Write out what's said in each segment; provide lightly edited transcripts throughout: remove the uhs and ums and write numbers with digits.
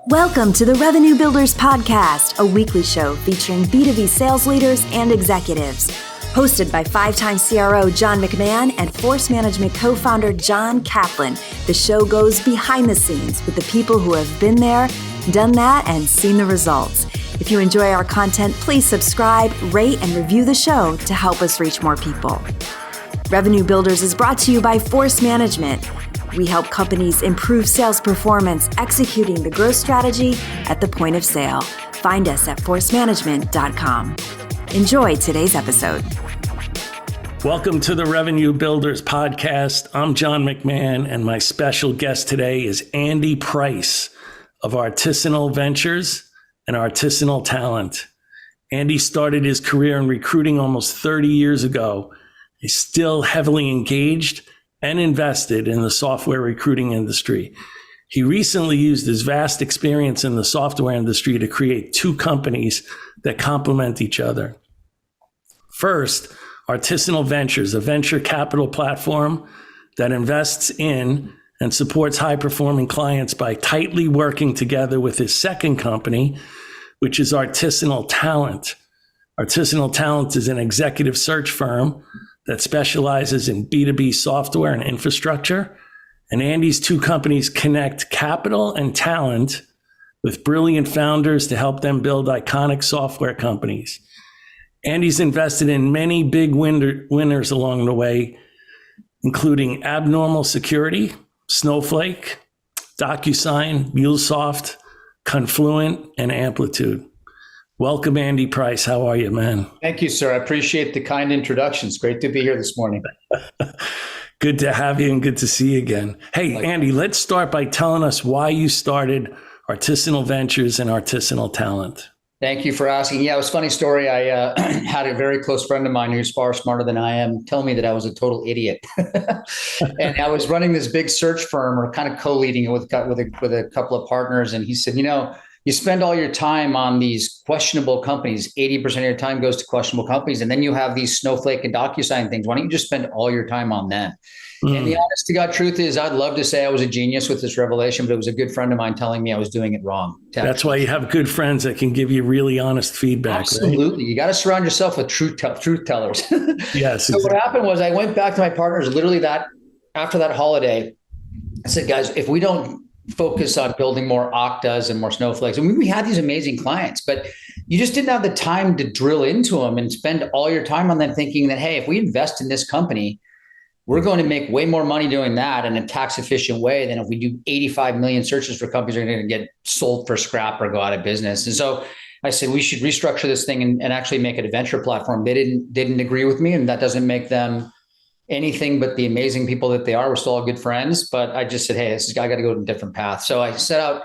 Welcome to the Revenue Builders Podcast, a weekly show featuring B2B sales leaders and executives. Hosted by five-time CRO John McMahon and Force Management co-founder John Kaplan, the show goes behind the scenes with the people who have been there, done that, and seen the results. If you enjoy our content, please subscribe, rate, and review the show to help us reach more people. Revenue Builders is brought to you by Force Management. We help companies improve sales performance, executing the growth strategy at the point of sale. Find us at forcemanagement.com. Enjoy today's episode. Welcome to the Revenue Builders Podcast. I'm John McMahon, and my special guest today is Andy Price of Artisanal Ventures and Artisanal Talent. Andy started his career in recruiting almost 30 years ago. He's still heavily engaged and invested in the software recruiting industry. He recently used his vast experience in the software industry to create two companies that complement each other. First, Artisanal Ventures, a venture capital platform that invests in and supports high-performing clients by tightly working together with his second company, which is Artisanal Talent. Artisanal Talent is an executive search firm that specializes in B2B software and infrastructure. And Andy's two companies connect capital and talent with brilliant founders to help them build iconic software companies. Andy's invested in many big winners along the way, including Abnormal Security, Snowflake, DocuSign, MuleSoft, Confluent, and Amplitude. Welcome, Andy Price. How are you, man? Thank you, sir. I appreciate the kind introductions. Great to be here this morning. Good to have you and good to see you again. Hey, Andy, let's start by telling us why you started Artisanal Ventures and Artisanal Talent. Thank you for asking. Yeah, it was a funny story. I had a very close friend of mine who's far smarter than I am tell me that I was a total idiot. And I was running this big search firm, or kind of co-leading it with a couple of partners. And he said, you spend all your time on these questionable companies. 80% of your time goes to questionable companies. And then you have these Snowflake and DocuSign things. Why don't you just spend all your time on them? And the honest to God truth is, I'd love to say I was a genius with this revelation, but it was a good friend of mine telling me I was doing it wrong. That's why you have good friends that can give you really honest feedback. Absolutely. Right? You got to surround yourself with truth tellers. Yes. So what happened was I went back to my partners literally after that holiday. I said, guys, if we don't focus on building more Oktas and more Snowflakes, and we had these amazing clients, but you just didn't have the time to drill into them and spend all your time on them thinking that, hey, if we invest in this company, we're going to make way more money doing that in a tax efficient way than if we do 85 million searches for companies that are going to get sold for scrap or go out of business. And so I said, we should restructure this thing and actually make it a venture platform. They didn't agree with me, and that doesn't make them anything but the amazing people that they are. We're still all good friends, but I just said, hey, I got to go to a different path. So I set out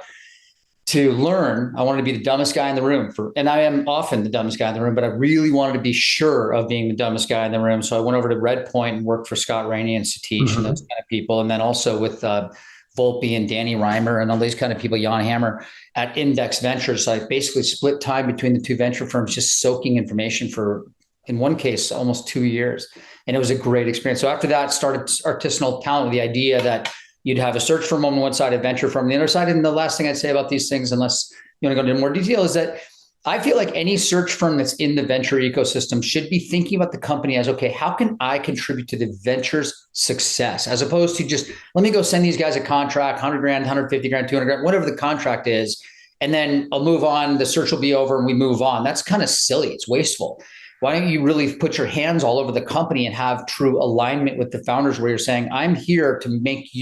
to learn. I wanted to be the dumbest guy in the room and I am often the dumbest guy in the room, but I really wanted to be sure of being the dumbest guy in the room. So I went over to Redpoint and worked for Scott Raney and Satish and those kind of people. And then also with Volpi and Danny Reimer and all these kind of people, Jan Hammer at Index Ventures. So I basically split time between the two venture firms, just soaking information for, in one case, almost 2 years. And it was a great experience. So after that, started Artisanal Talent with the idea that you'd have a search firm on one side, a venture firm on the other side. And the last thing I'd say about these things, unless you want to go into more detail, is that I feel like any search firm that's in the venture ecosystem should be thinking about the company as, okay, how can I contribute to the venture's success? As opposed to just, let me go send these guys a contract, 100 grand, 150 grand, 200 grand, whatever the contract is. And then I'll move on. The search will be over and we move on. That's kind of silly. It's wasteful. Why don't you really put your hands all over the company and have true alignment with the founders where you're saying, I'm here to give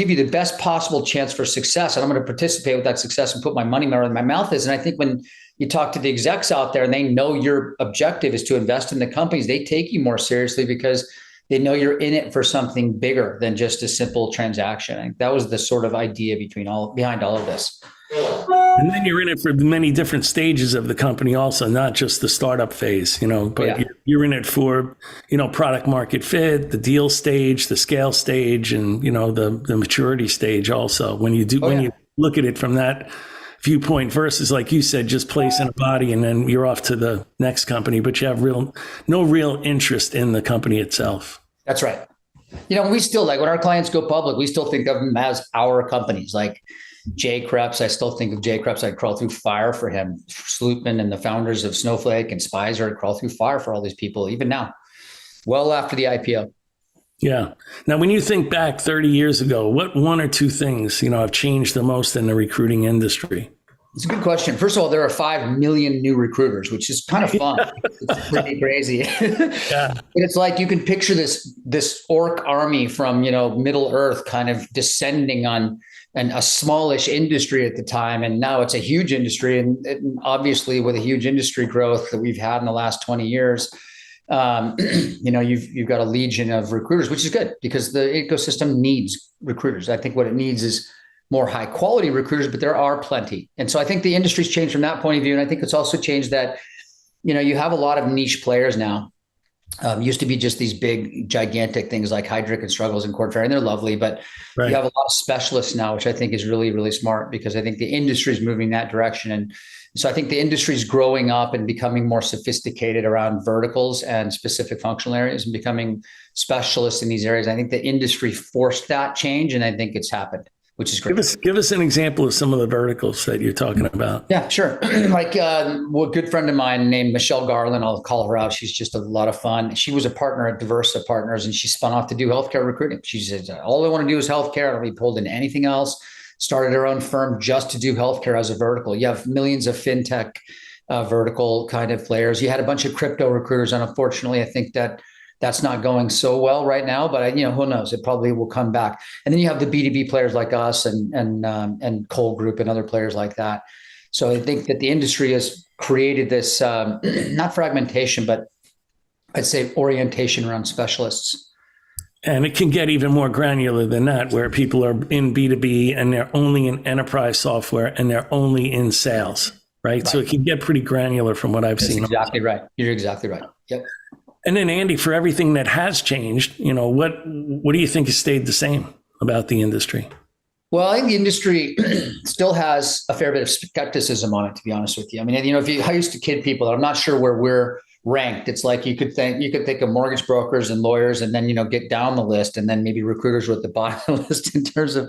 you the best possible chance for success. And I'm going to participate with that success and put my money where my mouth is. And I think when you talk to the execs out there and they know your objective is to invest in the companies, they take you more seriously because they know you're in it for something bigger than just a simple transaction. I think that was the sort of idea behind all of this. And then you're in it for many different stages of the company also, not just the startup phase, but you're in it for, product market fit, the deal stage, the scale stage, and, the maturity stage also. When you look at it from that viewpoint versus, like you said, just placing a body and then you're off to the next company, but you have no real interest in the company itself. That's right. We still, like, when our clients go public, we still think of them as our companies. Like, Jay Krebs, I still think of Jay Krebs. I'd crawl through fire for him. Slootman and the founders of Snowflake and Speiser, I'd crawl through fire for all these people, even now, well after the IPO. Yeah. Now, when you think back 30 years ago, what one or two things, have changed the most in the recruiting industry? It's a good question. First of all, there are 5 million new recruiters, which is kind of fun. It's pretty crazy. Yeah. It's like you can picture this orc army from, Middle Earth kind of descending on a smallish industry at the time. And now it's a huge industry. And obviously with a huge industry growth that we've had in the last 20 years, you've got a legion of recruiters, which is good because the ecosystem needs recruiters. I think what it needs is more high quality recruiters, but there are plenty. And so I think the industry's changed from that point of view. And I think it's also changed that, you have a lot of niche players now. Used to be just these big, gigantic things like Heidrick and Struggles and Korn Ferry, and they're lovely, but right. You have a lot of specialists now, which I think is really, really smart because I think the industry is moving that direction. And so I think the industry is growing up and becoming more sophisticated around verticals and specific functional areas and becoming specialists in these areas. I think the industry forced that change, and I think it's happened, which is great. Give us an example of some of the verticals that you're talking about. Yeah, sure. Like a good friend of mine named Michelle Garland, I'll call her out. She's just a lot of fun. She was a partner at Diversa Partners, and she spun off to do healthcare recruiting. She said, all I want to do is healthcare. I don't be pulled into anything else. Started her own firm just to do healthcare as a vertical. You have millions of fintech vertical kind of players. You had a bunch of crypto recruiters, and unfortunately, I think that's not going so well right now, but who knows? It probably will come back. And then you have the B2B players like us and Cole Group and other players like that. So I think that the industry has created this, not fragmentation, but I'd say orientation around specialists. And it can get even more granular than that, where people are in B2B and they're only in enterprise software and they're only in sales, right? So it can get pretty granular from what I've seen. Exactly right. You're exactly right. Yep. And then, Andy, for everything that has changed, what do you think has stayed the same about the industry? Well, I think the industry still has a fair bit of skepticism on it, to be honest with you. I mean, I used to kid people that I'm not sure where we're ranked. It's like you could think of mortgage brokers and lawyers, and then get down the list, and then maybe recruiters were at the bottom of the list in terms of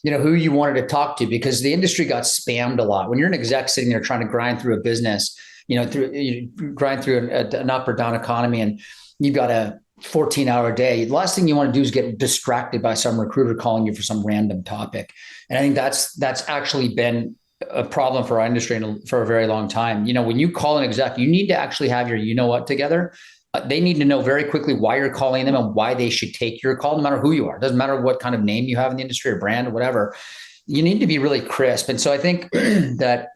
who you wanted to talk to, because the industry got spammed a lot. When you're an exec sitting there trying to grind through a business, you grind through an up or down economy, and you've got a 14-hour day. The last thing you want to do is get distracted by some recruiter calling you for some random topic. And I think that's actually been a problem for our industry for a very long time. When you call an exec, you need to actually have your what together. They need to know very quickly why you're calling them and why they should take your call, no matter who you are. It doesn't matter what kind of name you have in the industry or brand or whatever. You need to be really crisp. And so I think that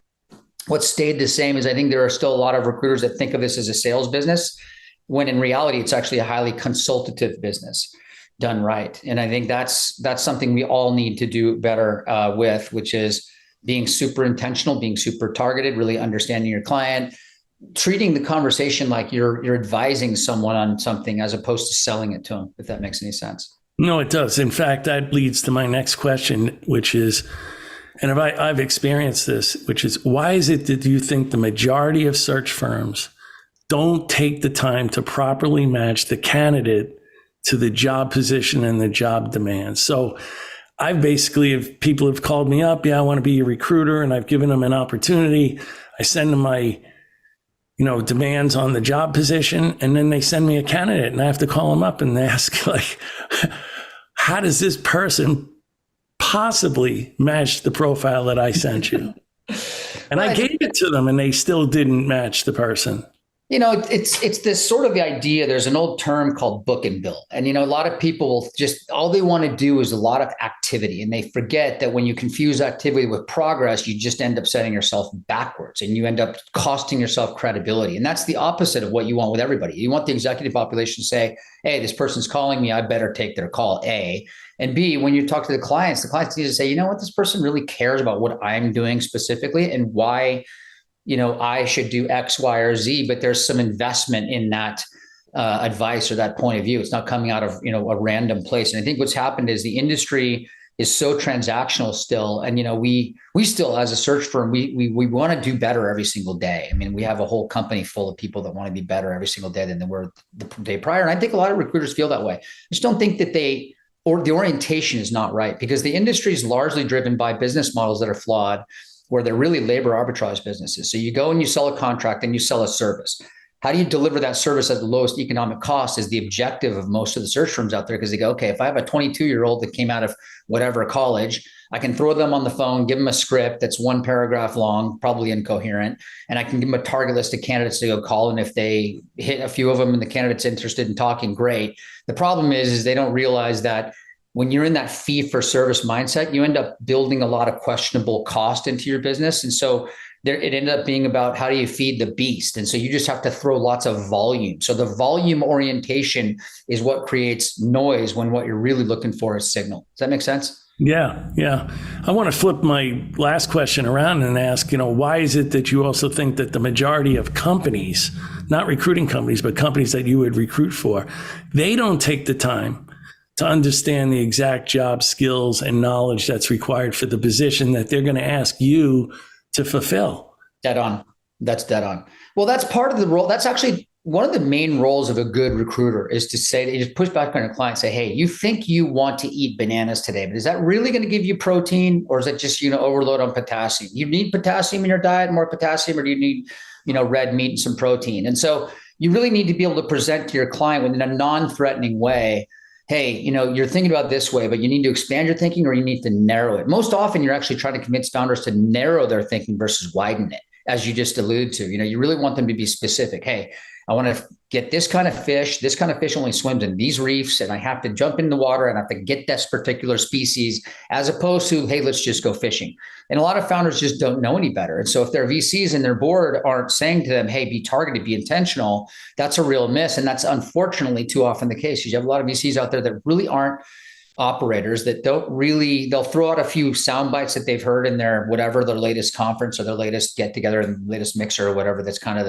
what stayed the same is I think there are still a lot of recruiters that think of this as a sales business, when in reality, it's actually a highly consultative business done right. And I think that's something we all need to do better with, which is being super intentional, being super targeted, really understanding your client, treating the conversation like you're advising someone on something as opposed to selling it to them, if that makes any sense. No, it does. In fact, that leads to my next question, which is, and I've experienced this, which is, why is it that you think the majority of search firms don't take the time to properly match the candidate to the job position and the job demands? So if people have called me up, I want to be a recruiter, and I've given them an opportunity. I send them my, demands on the job position, and then they send me a candidate, and I have to call them up and ask, how does this person possibly match the profile that I sent you? And I gave it to them, and they still didn't match the person. It's this sort of idea. There's an old term called book and bill. And, a lot of people all they want to do is a lot of activity. And they forget that when you confuse activity with progress, you just end up setting yourself backwards, and you end up costing yourself credibility. And that's the opposite of what you want with everybody. You want the executive population to say, hey, this person's calling me, I better take their call, A. And B, when you talk to the clients need to say, this person really cares about what I'm doing specifically and why I should do X, Y, or Z, but there's some investment in that advice or that point of view. It's not coming out of, a random place. And I think what's happened is the industry is so transactional still. And, we still, as a search firm, we want to do better every single day. I mean, we have a whole company full of people that want to be better every single day than they were the day prior. And I think a lot of recruiters feel that way. I just don't think that they or the orientation is not right, because the industry is largely driven by business models that are flawed, where they're really labor arbitrage businesses. So you go and you sell a contract and you sell a service. How do you deliver that service at the lowest economic cost is the objective of most of the search firms out there, because they go, okay, if I have a 22-year-old that came out of whatever college, I can throw them on the phone, give them a script that's one paragraph long, probably incoherent, and I can give them a target list of candidates to go call. And if they hit a few of them and the candidate's interested in talking, great. The problem is they don't realize that when you're in that fee for service mindset, you end up building a lot of questionable cost into your business. And so it ended up being about how do you feed the beast? And so you just have to throw lots of volume. So the volume orientation is what creates noise when what you're really looking for is signal. Does that make sense? Yeah. I want to flip my last question around and ask, why is it that you also think that the majority of companies, not recruiting companies, but companies that you would recruit for, they don't take the time to understand the exact job skills and knowledge that's required for the position that they're going to ask you to fulfill? Dead on. That's dead on. Well, that's part of the role. That's actually one of the main roles of a good recruiter, is to say, you just push back on your client and say, hey, you think you want to eat bananas today, but is that really going to give you protein, or is it just, overload on potassium? You need potassium in your diet, more potassium, or do you need, red meat and some protein? And so you really need to be able to present to your client in a non-threatening way, hey, you're thinking about this way, but you need to expand your thinking, or you need to narrow it. Most often you're actually trying to convince founders to narrow their thinking versus widen it, as you just alluded to. You really want them to be specific. Hey, I want to get this kind of fish. This kind of fish only swims in these reefs, and I have to jump in the water and I have to get this particular species, as opposed to, hey, let's just go fishing. And a lot of founders just don't know any better. And so if their VCs and their board aren't saying to them, hey, be targeted, be intentional, that's a real miss. And that's unfortunately too often the case. You have a lot of VCs out there that really aren't operators, that they'll throw out a few sound bites that they've heard in their latest conference or their latest get together and latest mixer or whatever. That's kind of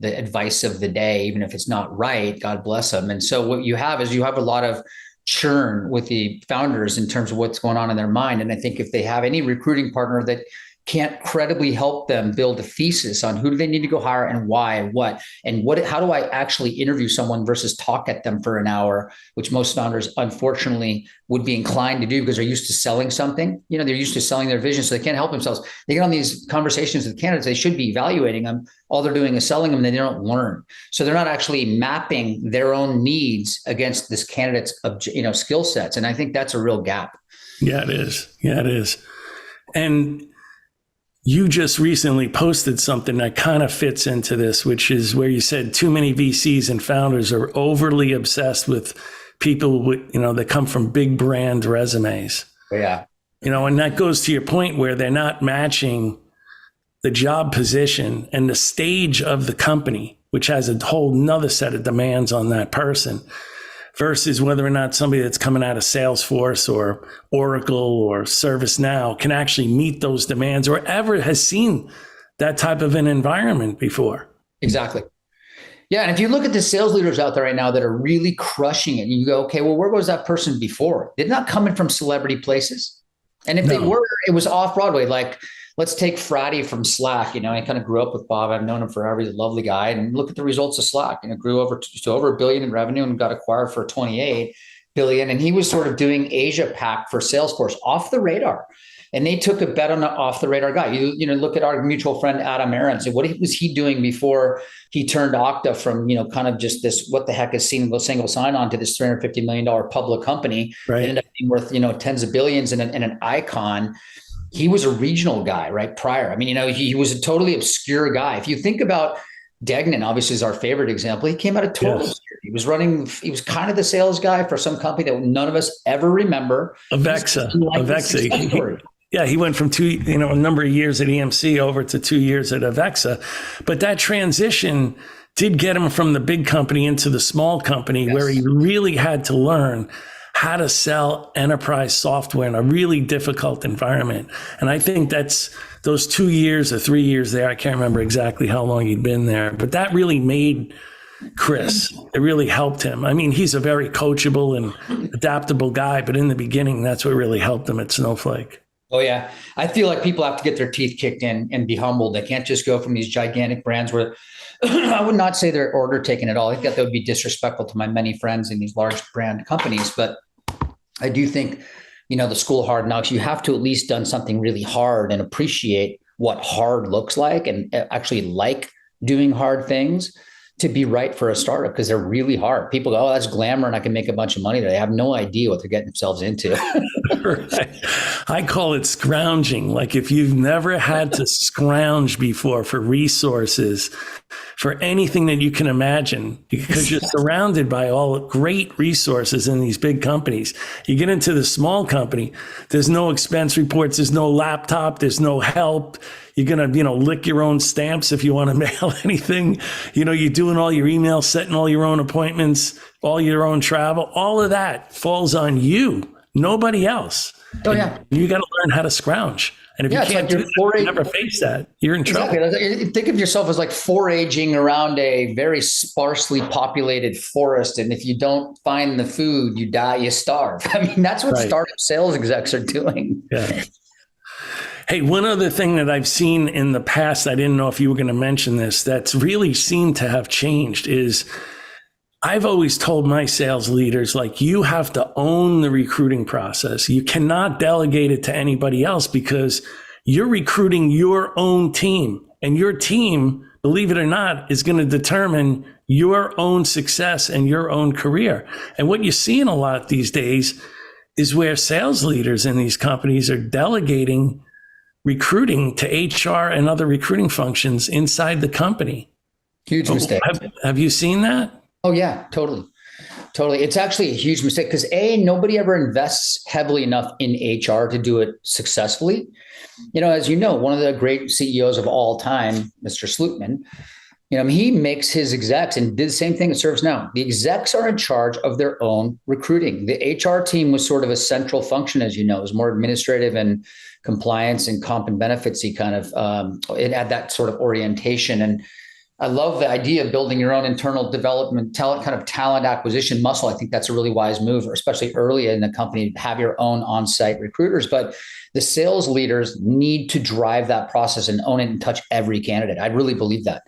the advice of the day, even if it's not right, God bless them. And so what you have is a lot of churn with the founders in terms of what's going on in their mind. And I think if they have any recruiting partner that can't credibly help them build a thesis on who do they need to go hire and why and what, how do I actually interview someone versus talk at them for an hour, which most founders unfortunately would be inclined to do because they're used to selling something. They're used to selling their vision, so they can't help themselves. They get on these conversations with candidates. They should be evaluating them. All they're doing is selling them, and they don't learn. So they're not actually mapping their own needs against this candidate's, skill sets. And I think that's a real gap. Yeah, it is. And you just recently posted something that kind of fits into this, which is where you said too many VCs and founders are overly obsessed with people with, that come from big brand resumes. Yeah. And that goes to your point where they're not matching the job position and the stage of the company, which has a whole nother set of demands on that person, versus whether or not somebody that's coming out of Salesforce or Oracle or ServiceNow can actually meet those demands or ever has seen that type of an environment before. Exactly. Yeah. And if you look at the sales leaders out there right now that are really crushing it, and you go, okay, well, where was that person before? They're not coming from celebrity places. And if they were, it was off Broadway. Like, let's take Friday from Slack. I kind of grew up with Bob. I've known him forever. He's a lovely guy. And look at the results of Slack. Grew over to over $1 billion in revenue and got acquired for $28 billion. And he was sort of doing Asia Pac for Salesforce, off the radar. And they took a bet on an off the radar guy. You look at our mutual friend Adam Aron. Say, what was he doing before he turned Okta from kind of just this what the heck is single sign on to this $350 million public company? Right. It ended up being worth tens of billions and an icon. He was a regional guy, right? Prior. He was a totally obscure guy. If you think about Degnan, obviously is our favorite example. He came out of total obscurity. He was kind of the sales guy for some company that none of us ever remember. Avexa. Yeah, he went from a number of years at EMC over to 2 years at Avexa. But that transition did get him from the big company into the small company, where he really had to learn how to sell enterprise software in a really difficult environment. And I think that's those 2 years or 3 years there. I can't remember exactly how long he'd been there, but that really made Chris. It really helped him. He's a very coachable and adaptable guy, but in the beginning, that's what really helped him at Snowflake. Oh, yeah. I feel like people have to get their teeth kicked in and be humbled. They can't just go from these gigantic brands where I would not say they're order taken at all. I think that would be disrespectful to my many friends in these large brand companies. But I do think, the school of hard knocks, you have to at least done something really hard and appreciate what hard looks like and actually like doing hard things to be right for a startup, because they're really hard. People go, oh, that's glamour and I can make a bunch of money. They have no idea what they're getting themselves into. Right. I call it scrounging. Like if you've never had to scrounge before for resources, for anything that you can imagine, because you're surrounded by all great resources in these big companies. You get into the small company, there's no expense reports, there's no laptop, there's no help. You're going to, lick your own stamps if you want to mail anything. You're doing all your emails, setting all your own appointments, all your own travel. All of that falls on you, nobody else. Oh, yeah. You got to learn how to scrounge. And if you can't do that, you never face that, you're in trouble. Exactly. Think of yourself as like foraging around a very sparsely populated forest. And if you don't find the food, you die, you starve. I mean, that's what startup sales execs are doing. Yeah. Hey, one other thing that I've seen in the past, I didn't know if you were going to mention this, that's really seemed to have changed is I've always told my sales leaders, like, you have to own the recruiting process. You cannot delegate it to anybody else because you're recruiting your own team, and your team, believe it or not, is going to determine your own success and your own career. And what you're seeing a lot these days is where sales leaders in these companies are delegating recruiting to HR and other recruiting functions inside the company. Huge mistake. Have you seen that? Oh yeah, totally. It's actually a huge mistake because nobody ever invests heavily enough in HR to do it successfully. As you know, one of the great CEOs of all time, Mr. Slootman, he makes his execs and did the same thing at ServiceNow. The execs are in charge of their own recruiting. The HR team was sort of a central function, as you know, it was more administrative and compliance and comp and benefitsy kind of, it had that sort of orientation. And I love the idea of building your own internal development, talent acquisition muscle. I think that's a really wise move, especially early in the company, to have your own on-site recruiters. But the sales leaders need to drive that process and own it and touch every candidate. I really believe that.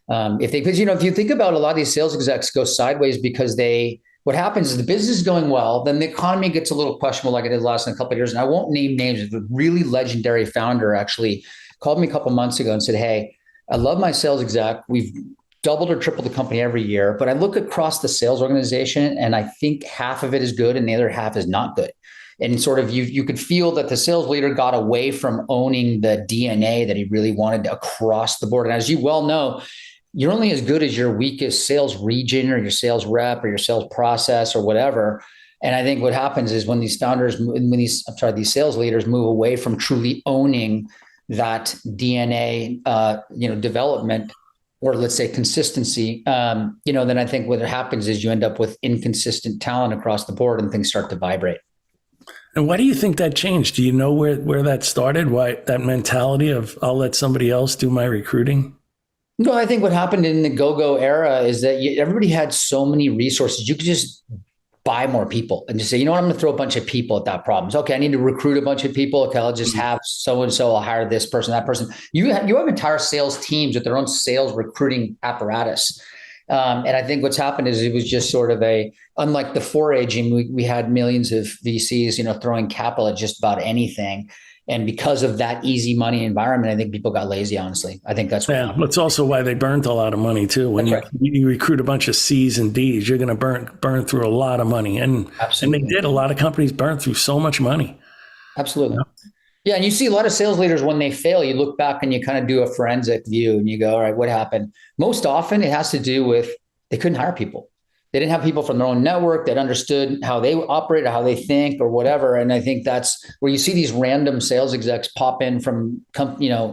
Because if you think about a lot of these sales execs go sideways because what happens is the business is going well, then the economy gets a little questionable like it did last in a couple of years. And I won't name names. A really legendary founder actually called me a couple of months ago and said, hey, I love my sales exec. We've doubled or tripled the company every year, but I look across the sales organization and I think half of it is good and the other half is not good. And sort of you could feel that the sales leader got away from owning the DNA that he really wanted across the board. And as you well know, you're only as good as your weakest sales region or your sales rep or your sales process or whatever. And I think what happens is when these these sales leaders move away from truly owning that DNA, development, or let's say consistency, then I think what happens is you end up with inconsistent talent across the board and things start to vibrate. And why do you think that changed? Do you know where that started? Why that mentality of I'll let somebody else do my recruiting? No, I think what happened in the go-go era is that everybody had so many resources. You could just buy more people and just say, you know what, I'm going to throw a bunch of people at that problem. So, okay, I need to recruit a bunch of people. Okay, I'll just have so-and-so, I'll hire this person, that person. You have entire sales teams with their own sales recruiting apparatus. And I think what's happened is it was just sort of unlike the foraging, we had millions of VCs, throwing capital at just about anything. And because of that easy money environment, I think people got lazy, honestly. I think that's what happened. That's also why they burnt a lot of money too. When you recruit a bunch of C's and D's, you're going to burn through a lot of money. And they did. A lot of companies burn through so much money. Absolutely. Yeah. And you see a lot of sales leaders, when they fail, you look back and you kind of do a forensic view and you go, all right, what happened? Most often it has to do with they couldn't hire people. They didn't have people from their own network that understood how they operate or how they think or whatever. And I think that's where you see these random sales execs pop in from,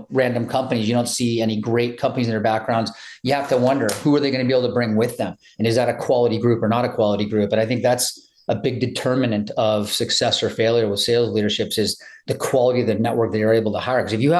random companies. You don't see any great companies in their backgrounds. You have to wonder, who are they going to be able to bring with them? And is that a quality group or not a quality group? And I think that's a big determinant of success or failure with sales leaderships is the quality of the network that you're able to hire. Because if you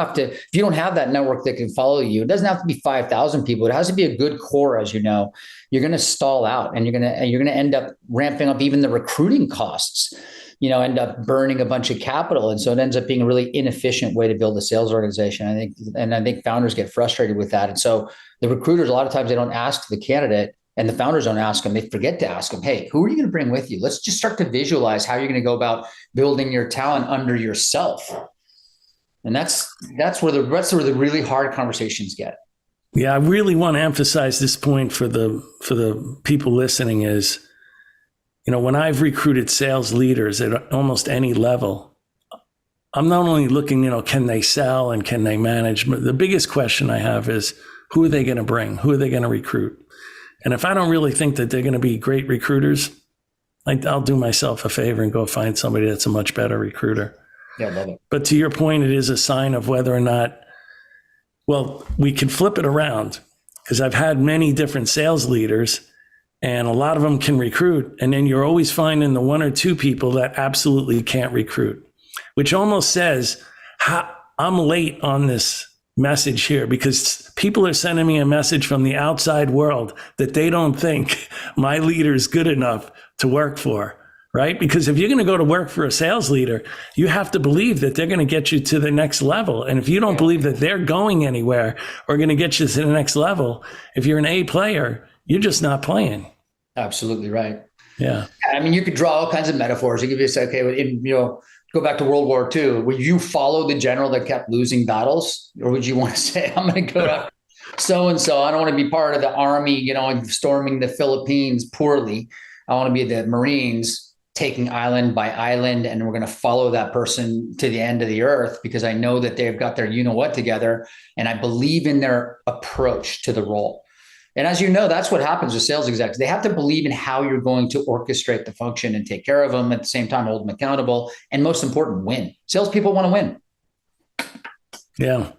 don't have that network that can follow you, it doesn't have to be 5,000 people. It has to be a good core, as you know. You're going to stall out, and you're going to end up ramping up even the recruiting costs. End up burning a bunch of capital, and so it ends up being a really inefficient way to build a sales organization. I think founders get frustrated with that, and so the recruiters a lot of times they don't ask the candidate, And the founders don't ask them. They forget to ask them, hey, who are you going to bring with you? Let's just start to visualize how you're going to go about building your talent under yourself. And that's where the really hard conversations get. Yeah, I really want to emphasize this point for the people listening is, when I've recruited sales leaders at almost any level, I'm not only looking, can they sell and can they manage? But the biggest question I have is, who are they going to bring? Who are they going to recruit? And if I don't really think that they're going to be great recruiters, I'll do myself a favor and go find somebody that's a much better recruiter. Yeah, I love it. But to your point, it is a sign of whether or not, we can flip it around, because I've had many different sales leaders and a lot of them can recruit. And then you're always finding the one or two people that absolutely can't recruit, which almost says, I'm late on this message here, because people are sending me a message from the outside world that they don't think my leader is good enough to work for. Right? Because if you're going to go to work for a sales leader, you have to believe that they're going to get you to the next level. And if you don't believe that they're going anywhere or going to get you to the next level, if you're an A player, you're just not playing. Absolutely right. Yeah. I mean, you could draw all kinds of metaphors. You could just say, okay, go back to World War II. Would you follow the general that kept losing battles? Or would you want to say, I'm going to go after so-and-so. I don't want to be part of the army, storming the Philippines poorly. I want to be the Marines, taking island by island, and we're going to follow that person to the end of the earth because I know that they've got their you-know-what together, and I believe in their approach to the role. And as you know, that's what happens with sales execs. They have to believe in how you're going to orchestrate the function and take care of them, at the same time hold them accountable, and most important, win. Salespeople want to win. Yeah.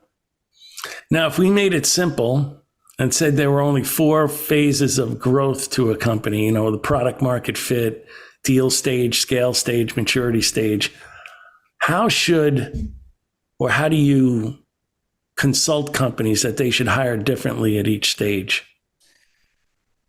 Now, if we made it simple and said there were only 4 phases of growth to a company, the product market fit, deal stage, scale stage, maturity stage, how do you consult companies that they should hire differently at each stage?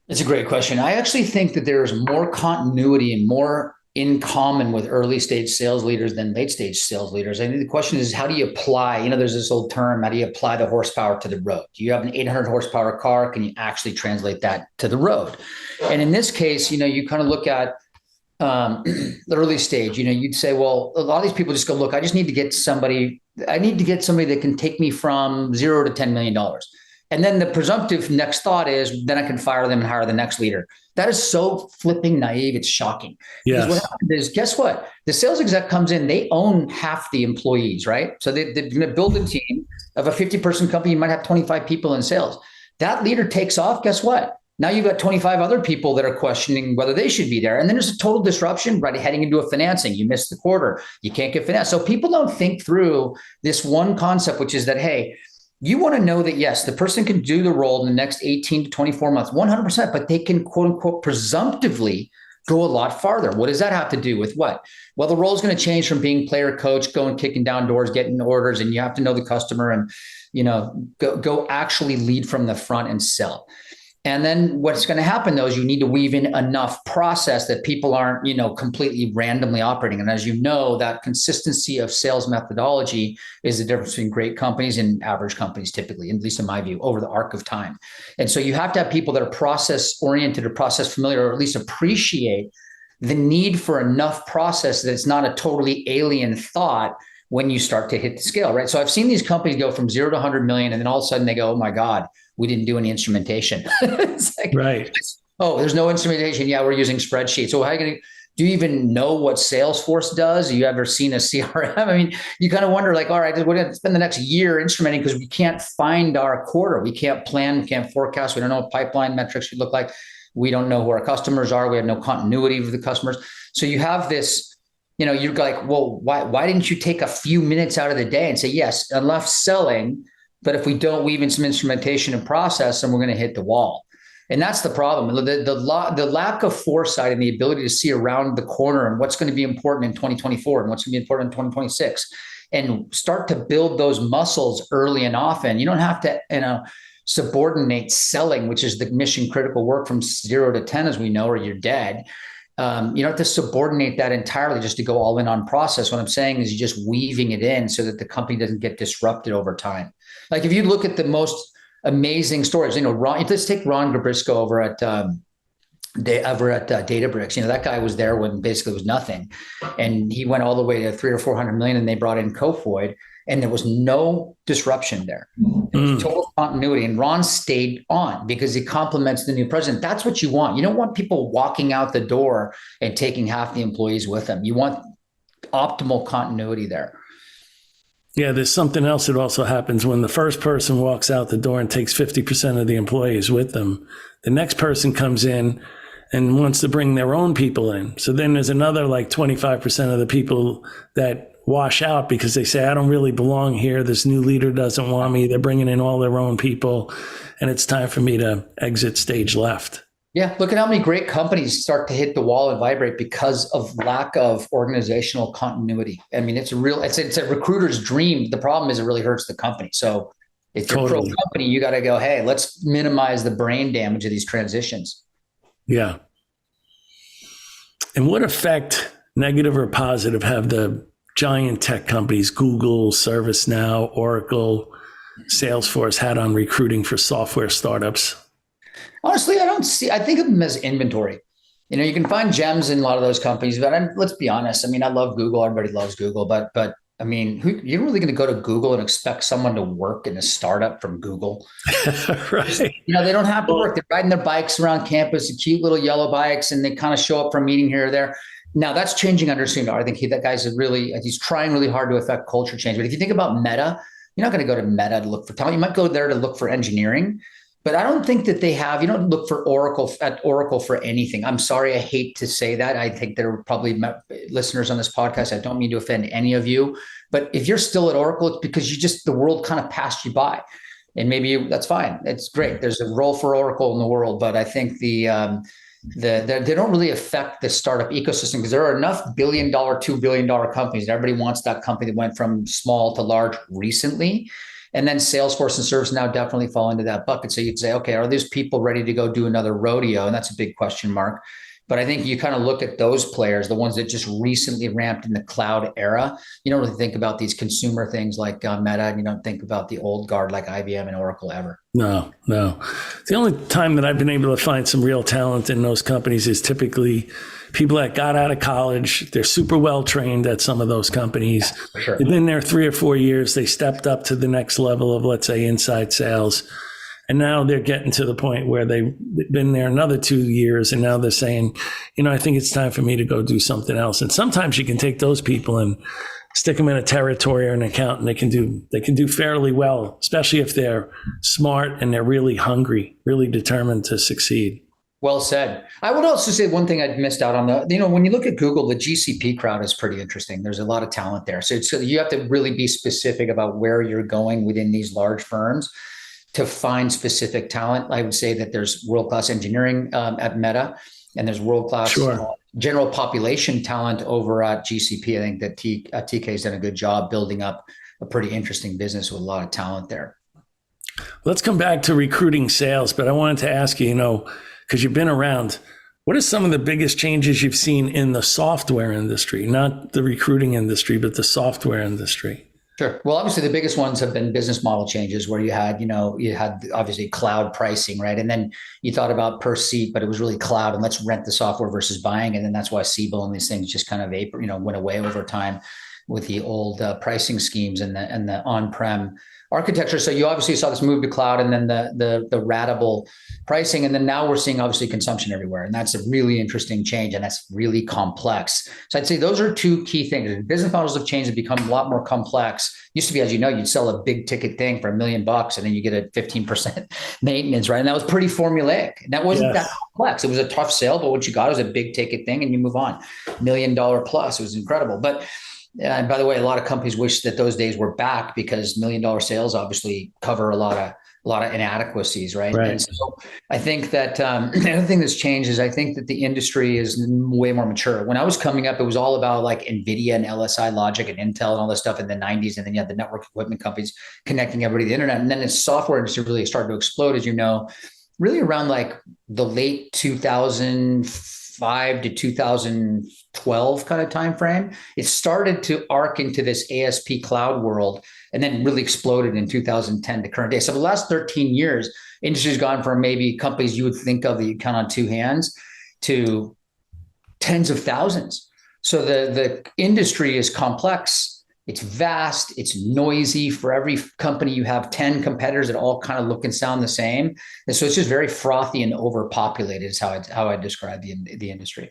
That's a great question. I actually think that there's more continuity and more in common with early stage sales leaders than late stage sales leaders. I think the question is, how do you apply, there's this old term, how do you apply the horsepower to the road? Do you have an 800 horsepower car? Can you actually translate that to the road? And in this case, you kind of look at the early stage, you'd say, well, a lot of these people just go, look, I need to get somebody that can take me from $0 to $10 million. And then the presumptive next thought is, then I can fire them and hire the next leader. That is so flipping naive. It's shocking. Yes. Because what happens is, guess what? The sales exec comes in, they own half the employees, right? So they're going to build a team of a 50-person company. You might have 25 people in sales. That leader takes off. Guess what? Now you've got 25 other people that are questioning whether they should be there. And then there's a total disruption, right? Heading into a financing. You missed the quarter. You can't get financed. So people don't think through this one concept, which is that, hey, you want to know that, yes, the person can do the role in the next 18 to 24 months, 100%, but they can, quote unquote, presumptively go a lot farther. What does that have to do with what? Well, the role is going to change from being player coach, going kicking down doors, getting orders, and you have to know the customer and, go actually lead from the front and sell. And then what's going to happen, though, is you need to weave in enough process that people aren't, completely randomly operating. And as you know, that consistency of sales methodology is the difference between great companies and average companies, typically, at least in my view, over the arc of time. And so you have to have people that are process oriented or process familiar, or at least appreciate the need for enough process that it's not a totally alien thought when you start to hit the scale, right? So I've seen these companies go from 0 to 100 million, and then all of a sudden they go, oh my God, we didn't do any instrumentation. It's like, right. Oh, there's no instrumentation. Yeah, we're using spreadsheets. So do you even know what Salesforce does? Have you ever seen a CRM? I mean, you kind of wonder, like, all right, we're going to spend the next year instrumenting because we can't find our quarter. We can't plan, we can't forecast. We don't know what pipeline metrics should look like. We don't know who our customers are. We have no continuity with the customers. So you have this, you're like, well, why didn't you take a few minutes out of the day and say, yes, enough selling, but if we don't weave in some instrumentation and process, then we're going to hit the wall. And that's the problem. The lack of foresight and the ability to see around the corner and what's going to be important in 2024 and what's going to be important in 2026, and start to build those muscles early and often. You don't have to, subordinate selling, which is the mission critical work from 0 to 10, as we know, or you're dead. You don't have to subordinate that entirely just to go all in on process. What I'm saying is you're just weaving it in so that the company doesn't get disrupted over time. Like if you look at the most amazing stories. Ron, let's take Ron Gabrisco over at Databricks. That guy was there when basically it was nothing. And he went all the way to 300 or 400 million, and they brought in Kofoid, and there was no disruption there. There was total continuity. And Ron stayed on because he complements the new president. That's what you want. You don't want people walking out the door and taking half the employees with them. You want optimal continuity there. Yeah, there's something else that also happens when the first person walks out the door and takes 50% of the employees with them. The next person comes in and wants to bring their own people in. So then there's another like 25% of the people that wash out because they say, I don't really belong here. This new leader doesn't want me. They're bringing in all their own people, and it's time for me to exit stage left. Yeah, look at how many great companies start to hit the wall and vibrate because of lack of organizational continuity. I mean, it's a recruiter's dream. The problem is it really hurts the company. So if you're pro company, you got to go, hey, let's minimize the brain damage of these transitions. Yeah. And what effect, negative or positive, have the giant tech companies, Google, ServiceNow, Oracle, Salesforce, had on recruiting for software startups? Honestly, I think of them as inventory. You can find gems in a lot of those companies, but let's be honest. I mean, I love Google. Everybody loves Google, but I mean, you're really going to go to Google and expect someone to work in a startup from Google? Right. They don't have to work. They're riding their bikes around campus, cute little yellow bikes, and they kind of show up for a meeting here or there. Now that's changing under Sundar. I think that guy's he's trying really hard to affect culture change. But if you think about Meta, you're not going to go to Meta to look for talent. You might go there to look for engineering. But I don't think that you don't look for Oracle for anything. I'm sorry, I hate to say that. I think there are probably listeners on this podcast. I don't mean to offend any of you, but if you're still at Oracle, it's because the world kind of passed you by, and maybe that's fine. It's great. There's a role for Oracle in the world, but I think they don't really affect the startup ecosystem because there are enough $1 billion, $2 billion companies. And everybody wants that company that went from small to large recently. And then Salesforce and ServiceNow definitely fall into that bucket. So you'd say, okay, are these people ready to go do another rodeo? And that's a big question mark. But I think you kind of look at those players, the ones that just recently ramped in the cloud era. You don't really think about these consumer things like Meta, and you don't think about the old guard like IBM and Oracle ever. No. The only time that I've been able to find some real talent in those companies is typically people that got out of college. They're super well trained at some of those companies. Yeah, for sure. They've been there 3 or 4 years. They stepped up to the next level of, let's say, inside sales. And now they're getting to the point where they've been there another 2 years. And now they're saying, I think it's time for me to go do something else. And sometimes you can take those people and stick them in a territory or an account, and they can do fairly well, especially if they're smart and they're really hungry, really determined to succeed. Well said. I would also say one thing I'd missed out on when you look at Google, the GCP crowd is pretty interesting. There's a lot of talent there. So you have to really be specific about where you're going within these large firms to find specific talent. I would say that there's world-class engineering at Meta, and there's world-class general population talent over at GCP. I think that TK has done a good job building up a pretty interesting business with a lot of talent there. Let's come back to recruiting sales, but I wanted to ask you, because you've been around, what are some of the biggest changes you've seen in the software industry, not the recruiting industry, but the software industry? Sure. Well, obviously the biggest ones have been business model changes where you had obviously cloud pricing, right? And then you thought about per seat, but it was really cloud and let's rent the software versus buying. And then that's why Siebel and these things just kind of went away over time with the old pricing schemes and the on-prem architecture. So you obviously saw this move to cloud and then the ratable pricing. And then now we're seeing obviously consumption everywhere. And that's a really interesting change. And that's really complex. So I'd say those are two key things. Business models have changed and become a lot more complex. Used to be, as you know, you'd sell a big ticket thing for $1 million and then you get a 15% maintenance, right? And that was pretty formulaic. And that wasn't that complex. It was a tough sale, but what you got was a big ticket thing and you move on. $1 million plus. It was incredible. But and by the way, a lot of companies wish that those days were back because $1 million sales obviously cover a lot of inadequacies, right? And so I think that the other thing that's changed is I think that the industry is way more mature. When I was coming up, it was all about like NVIDIA and LSI Logic and Intel and all this stuff in the 90s. And then you had the network equipment companies connecting everybody to the internet. And then the software industry really started to explode, as you know, really around like the late 2000 2005 to 2012 kind of time frame. It started to arc into this ASP cloud world and then really exploded in 2010 to current day. So the last 13 years, industry's gone from maybe companies you would think of that you count on two hands to tens of thousands. So the industry is complex. It's vast. It's noisy. For every company, you have 10 competitors that all kind of look and sound the same. And so it's just very frothy and overpopulated is how I describe the industry.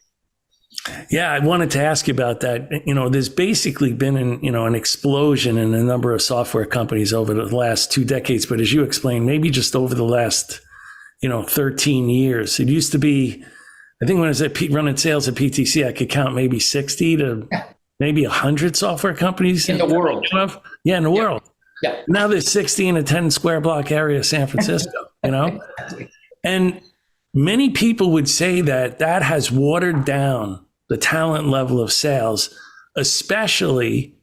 Yeah, I wanted to ask you about that. There's basically been an explosion in the number of software companies over the last 2 decades. But as you explained, maybe just over the last, 13 years. It used to be, I think when I was running sales at PTC, I could count maybe 60 to maybe 100 software companies in the world. Yeah, in the world. Yeah. Now there's 60 in a 10 square block area of San Francisco, Exactly. And many people would say that has watered down the talent level of sales, especially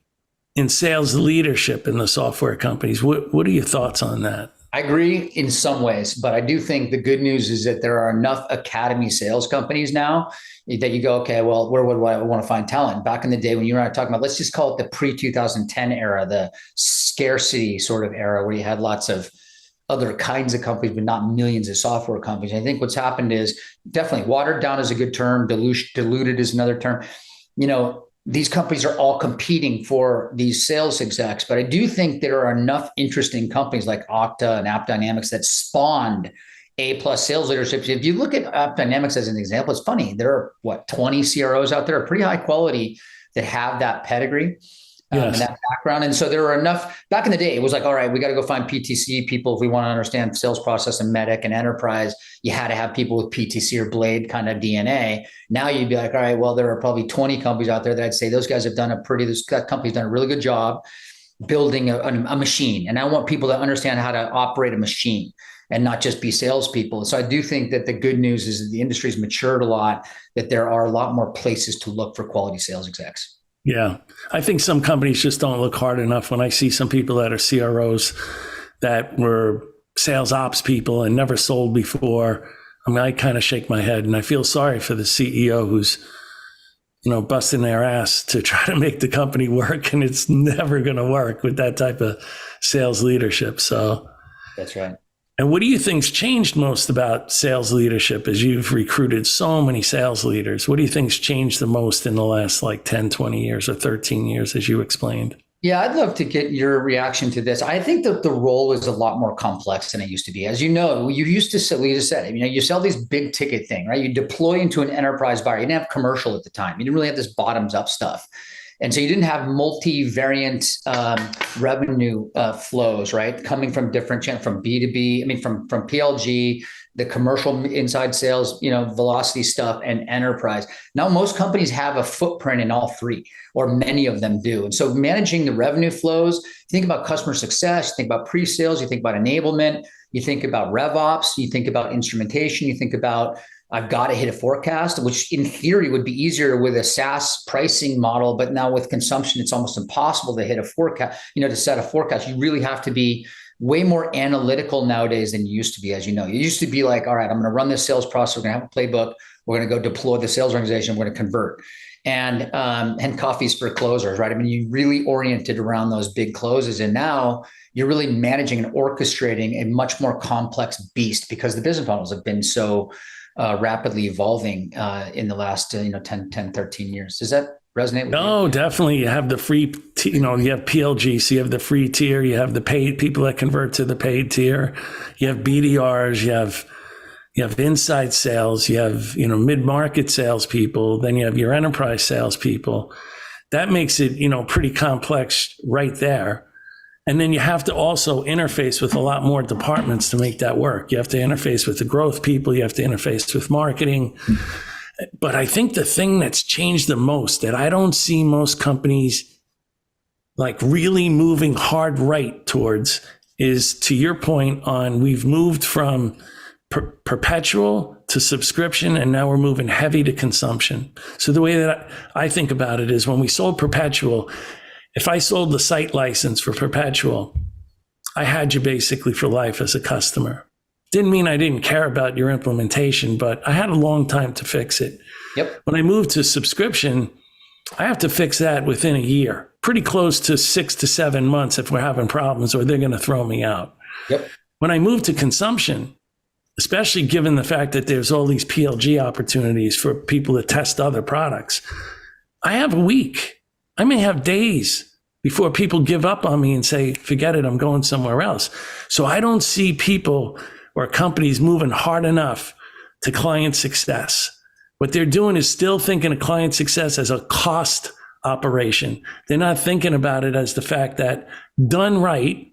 in sales leadership in the software companies. What are your thoughts on that? I agree in some ways, but I do think the good news is that there are enough academy sales companies now that you go, okay, well, where would I want to find talent? Back in the day when you and I were talking about, let's just call it the pre-2010 era, the scarcity sort of era where you had lots of other kinds of companies, but not millions of software companies. I think what's happened is definitely watered down is a good term. Diluted is another term. These companies are all competing for these sales execs, but I do think there are enough interesting companies like Okta and AppDynamics that spawned A+ sales leadership. If you look at AppDynamics as an example, it's funny. There are 20 CROs out there, pretty high quality, that have that pedigree. Yes. And that background. And so there were enough back in the day. It was like, all right, we got to go find PTC people if we want to understand sales process and medic and enterprise. You had to have people with PTC or Blade kind of DNA. Now you'd be like, all right, well, there are probably 20 companies out there that I'd say those guys have done that company's done a really good job building a machine. And I want people to understand how to operate a machine and not just be salespeople. So I do think that the good news is that the industry's matured a lot, that there are a lot more places to look for quality sales execs. Yeah. I think some companies just don't look hard enough. When I see some people that are CROs that were sales ops people and never sold before, I kind of shake my head and I feel sorry for the CEO who's, busting their ass to try to make the company work. And it's never going to work with that type of sales leadership. So that's right. And what do you think's changed most about sales leadership as you've recruited so many sales leaders? What do you think's changed the most in the last 10, 20 years or 13 years, as you explained? Yeah, I'd love to get your reaction to this. I think that the role is a lot more complex than it used to be. As you know, you used to sell, you just said it, you sell these big ticket thing, right? You deploy into an enterprise buyer. You didn't have commercial at the time. You didn't really have this bottoms up stuff. And so you didn't have multi-variant revenue flows, right? Coming from different channels, from B2B, from PLG, the commercial inside sales, velocity stuff, and enterprise. Now, most companies have a footprint in all three, or many of them do. And so managing the revenue flows, you think about customer success, you think about pre-sales, you think about enablement, you think about RevOps, you think about instrumentation, you think about I've got to hit a forecast, which in theory would be easier with a SaaS pricing model. But now with consumption, it's almost impossible to hit a forecast, to set a forecast. You really have to be way more analytical nowadays than you used to be, as you know. You used to be like, all right, I'm going to run this sales process. We're going to have a playbook. We're going to go deploy the sales organization. We're going to convert. And coffees for closers, right? You really oriented around those big closes. And now you're really managing and orchestrating a much more complex beast because the business models have been so rapidly evolving in the last 10, 13 years. Does that resonate with No, you? definitely. You have the free, you have PLG, so you have the free tier, you have the paid people that convert to the paid tier, you have BDRs, you have inside sales, you have, mid-market salespeople, then you have your enterprise salespeople. That makes it, pretty complex right there. And then you have to also interface with a lot more departments to make that work. You have to interface with the growth people. You have to interface with marketing. But I think the thing that's changed the most that I don't see most companies really moving hard right towards is, to your point on, we've moved from perpetual to subscription, and now we're moving heavy to consumption. So the way that I think about it is when we sold perpetual, if I sold the site license for perpetual, I had you basically for life as a customer. Didn't mean I didn't care about your implementation, but I had a long time to fix it. Yep. When I moved to subscription, I have to fix that within a year, pretty close to 6 to 7 months if we're having problems, or they're going to throw me out. Yep. When I moved to consumption, especially given the fact that there's all these PLG opportunities for people to test other products, I have a week. I may have days before people give up on me and say, forget it, I'm going somewhere else. So I don't see people or companies moving hard enough to client success. What they're doing is still thinking of client success as a cost operation. They're not thinking about it as the fact that done right,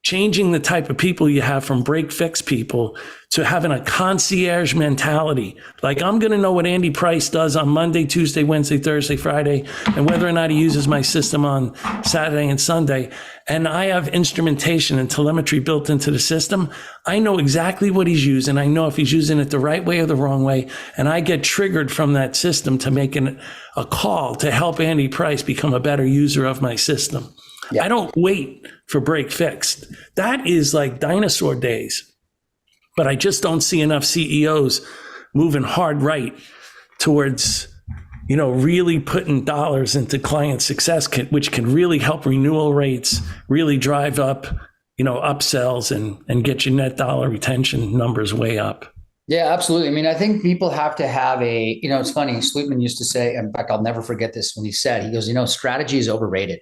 changing the type of people you have from break fix people to having a concierge mentality. Like, I'm going to know what Andy Price does on Monday, Tuesday, Wednesday, Thursday, Friday, and whether or not he uses my system on Saturday and Sunday. And I have instrumentation and telemetry built into the system. I know exactly what he's using. I know if he's using it the right way or the wrong way. And I get triggered from that system to make a call to help Andy Price become a better user of my system. Yeah. I don't wait for break fixed. That is like dinosaur days. But I just don't see enough CEOs moving hard right towards, really putting dollars into client success, which can really help renewal rates, really drive up, upsells and get your net dollar retention numbers way up. Yeah, absolutely. I mean, I think people have to have it's funny. Sweetman used to say, in fact, I'll never forget this when he goes, strategy is overrated.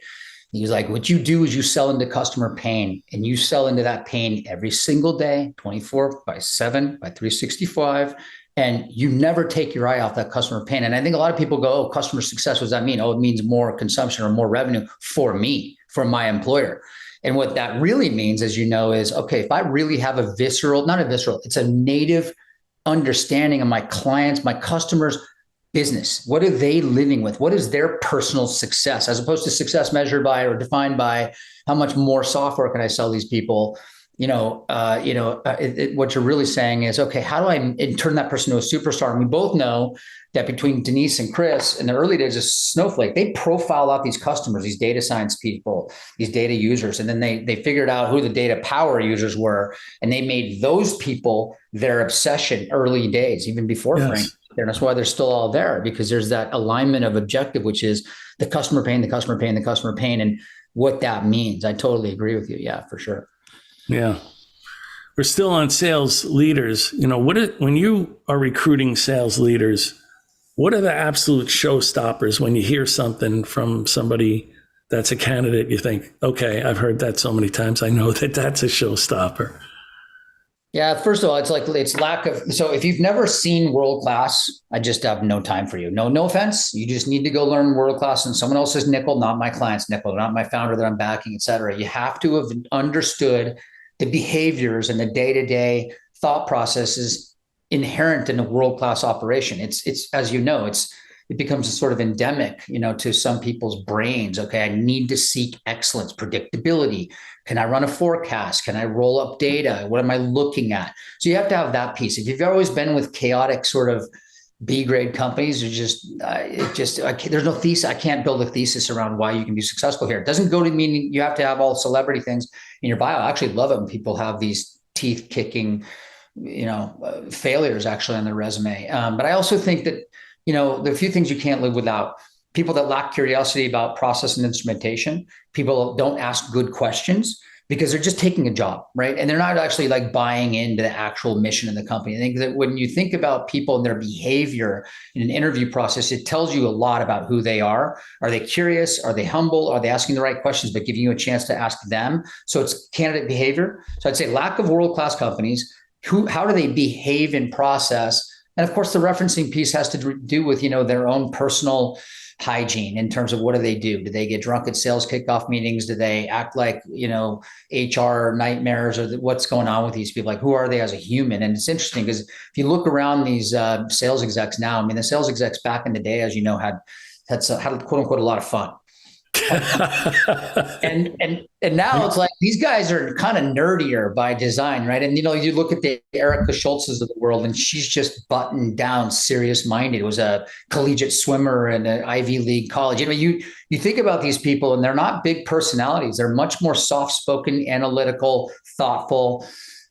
He's like, what you do is you sell into customer pain, and you sell into that pain every single day, 24/7 by 365. And you never take your eye off that customer pain. And I think a lot of people go, oh, customer success, what does that mean? Oh, it means more consumption or more revenue for me, for my employer. And what that really means, as you know, is, okay, if I really have it's a native understanding of my clients, my customers' business. What are they living with? What is their personal success, as opposed to success measured by or defined by how much more software can I sell these people? What you're really saying is, okay, how do I turn that person to a superstar? And we both know that between Denise and Chris in the early days of Snowflake, they profiled out these customers, these data science people, these data users, and then they figured out who the data power users were, and they made those people their obsession early days, even before Frank. And that's why they're still all there, because there's that alignment of objective, which is the customer pain, the customer pain, the customer pain, and what that means. I totally agree with you. Yeah, for sure. Yeah. We're still on sales leaders. When you are recruiting sales leaders, what are the absolute showstoppers when you hear something from somebody that's a candidate? You think, okay, I've heard that so many times, I know that's a showstopper. Yeah, first of all, it's lack of. So if you've never seen world class, I just have no time for you. No offense. You just need to go learn world class and someone else's nickel, not my client's nickel, not my founder that I'm backing, et cetera. You have to have understood the behaviors and the day-to-day thought processes inherent in a world class operation. It's as you know, it becomes a sort of endemic, to some people's brains. Okay, I need to seek excellence, predictability. Can I run a forecast? Can I roll up data? What am I looking at? So you have to have that piece. If you've always been with chaotic sort of B grade companies, there's no thesis. I can't build a thesis around why you can be successful here. It doesn't go to mean you have to have all celebrity things in your bio. I actually love it when people have these teeth kicking, failures actually on their resume. But I also think that, there are a few things you can't live without. People that lack curiosity about process and instrumentation, people don't ask good questions because they're just taking a job, right? And they're not actually like buying into the actual mission of the company. I think that when you think about people and their behavior in an interview process, it tells you a lot about who they are. Are they curious? Are they humble? Are they asking the right questions, but giving you a chance to ask them? So it's candidate behavior. So I'd say lack of world-class companies. How do they behave in process? And of course, the referencing piece has to do with, their own personal hygiene in terms of what do they do? Do they get drunk at sales kickoff meetings? Do they act like, HR nightmares, or what's going on with these people? Like, who are they as a human? And it's interesting because if you look around these sales execs now, the sales execs back in the day, as you know, had quote unquote a lot of fun. and now it's like these guys are kind of nerdier by design, right? And you look at the Erica Schultzes of the world, and she's just buttoned down, serious minded. It was a collegiate swimmer in an Ivy League college. You think about these people, and they're not big personalities. They're much more soft spoken, analytical, thoughtful.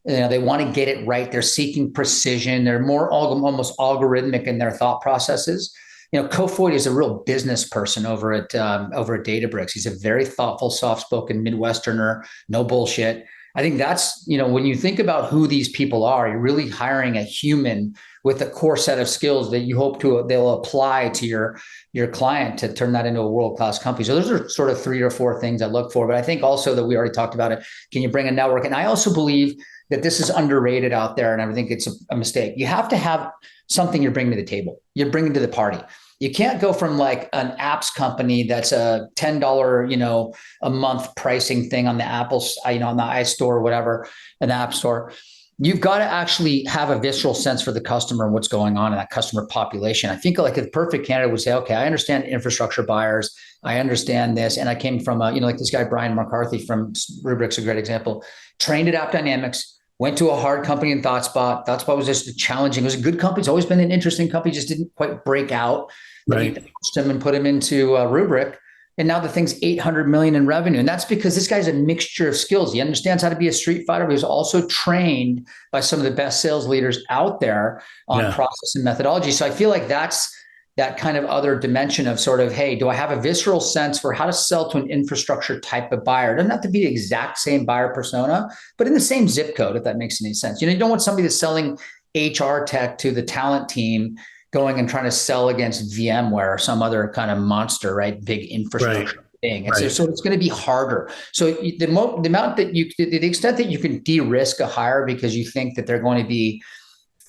They want to get it right. They're seeking precision. They're more almost algorithmic in their thought processes. Kofoid is a real business person over at Databricks. He's a very thoughtful, soft-spoken Midwesterner, no bullshit. I think that's, when you think about who these people are, you're really hiring a human with a core set of skills that you hope they'll apply to your client to turn that into a world-class company. So those are sort of 3 or 4 things I look for. But I think also that we already talked about it. Can you bring a network? And I also believe that this is underrated out there. And I think it's a mistake. You have to have something you're bringing to the table. You're bringing to the party. You can't go from like an apps company that's a $10, a month pricing thing on the Apple, on the iStore or whatever, an app store. You've got to actually have a visceral sense for the customer and what's going on in that customer population. I think like the perfect candidate would say, okay, I understand infrastructure buyers. I understand this. And I came from like this guy, Brian McCarthy from Rubrik's a great example, trained at App Dynamics, went to a hard company in ThoughtSpot. ThoughtSpot was just challenging. It was a good company. It's always been an interesting company, just didn't quite break out. Right. He pushed him and put him into Rubrik. And now the thing's $800 million in revenue. And that's because this guy's a mixture of skills. He understands how to be a street fighter, but he's also trained by some of the best sales leaders out there on process and methodology. So I feel like that's that kind of other dimension of sort of, hey, do I have a visceral sense for how to sell to an infrastructure type of buyer? It doesn't have to be the exact same buyer persona, but in the same zip code, if that makes any sense. You don't want somebody that's selling HR tech to the talent team going and trying to sell against VMware or some other kind of monster, right? Big infrastructure thing. And so it's going to be harder. So the amount that the extent that you can de-risk a hire because you think that they're going to be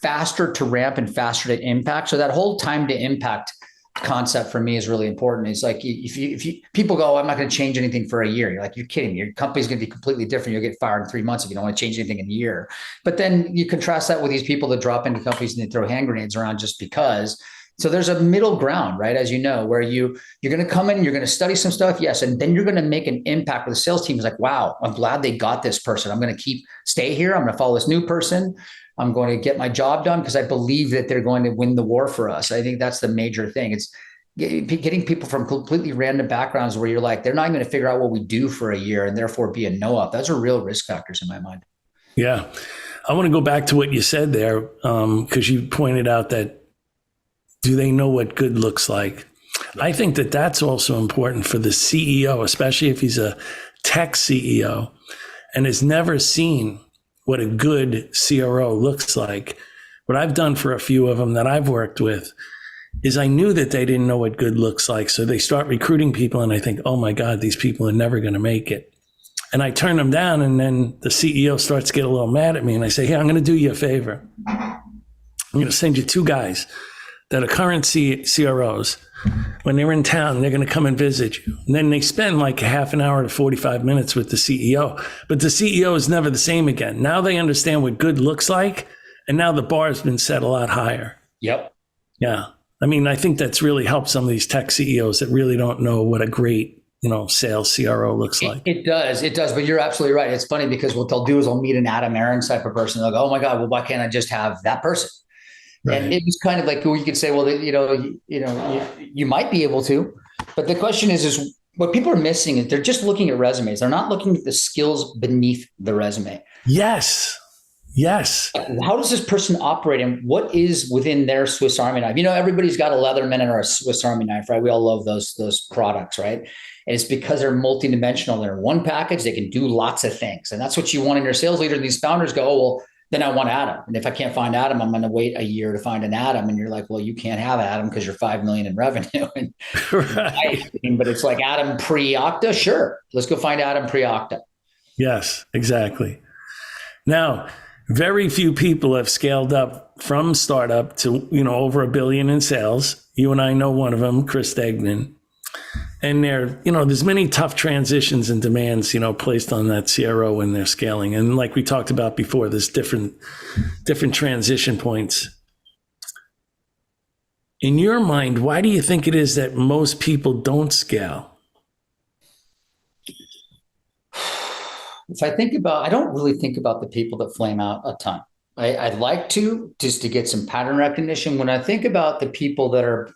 faster to ramp and faster to impact. So that whole time to impact concept for me is really important. It's like if you people go, I'm not going to change anything for a year. You're like, you're kidding me. Your company's going to be completely different. You'll get fired in 3 months if you don't want to change anything in a year. But then you contrast that with these people that drop into companies and they throw hand grenades around just because. So there's a middle ground, right? As you know, where you're going to come in, you're going to study some stuff. Yes. And then you're going to make an impact with the sales team. It's like, wow, I'm glad they got this person. I'm going to stay here. I'm going to follow this new person. I'm going to get my job done because I believe that they're going to win the war for us. I think that's the major thing. It's getting people from completely random backgrounds where you're like, they're not even going to figure out what we do for a year and therefore be a no-up. Those are real risk factors in my mind. Yeah. I want to go back to what you said there because you pointed out that do they know what good looks like? I think that that's also important for the CEO, especially if he's a tech CEO and has never seen what a good CRO looks like. What I've done for a few of them that I've worked with is I knew that they didn't know what good looks like. So they start recruiting people and I think, oh my God, these people are never going to make it. And I turn them down and then the CEO starts to get a little mad at me and I say, hey, I'm going to do you a favor. I'm going to send you 2 guys that are current CROs. When they're in town, they're going to come and visit you. And then they spend like a half an hour to 45 minutes with the CEO. But the CEO is never the same again. Now they understand what good looks like. And now the bar has been set a lot higher. Yep. Yeah. I mean, I think that's really helped some of these tech CEOs that really don't know what a great, sales CRO looks like. It does. But you're absolutely right. It's funny because what they'll do is they'll meet an Adam Aarons type of person. They'll go, oh my God, well, why can't I just have that person? Right. And it was kind of like, you could say, well, you might be able to, but the question is what people are missing is they're just looking at resumes. They're not looking at the skills beneath the resume. Yes. How does this person operate and what is within their Swiss Army knife? Everybody's got a Leatherman or a Swiss Army knife, right? We all love those products, right? And it's because they're multidimensional. They're in one package. They can do lots of things. And that's what you want in your sales leader. These founders go, oh, well, then I want Adam. And if I can't find Adam, I'm going to wait a year to find an Adam. And you're like, well, you can't have Adam because you're 5 million in revenue. And right. But it's like Adam pre-Okta. Sure. Let's go find Adam pre-Okta. Yes, exactly. Now, very few people have scaled up from startup to, over $1 billion in sales. You and I know one of them, Chris Degnan. And there's many tough transitions and demands, placed on that CRO when they're scaling. And like we talked about before, there's different transition points. In your mind, why do you think it is that most people don't scale? If I think about, I don't really think about the people that flame out a ton. I'd like to, just to get some pattern recognition. When I think about the people that are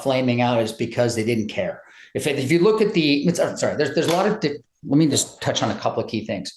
flaming out, is because they didn't care. If you look at there's a lot of, let me just touch on a couple of key things.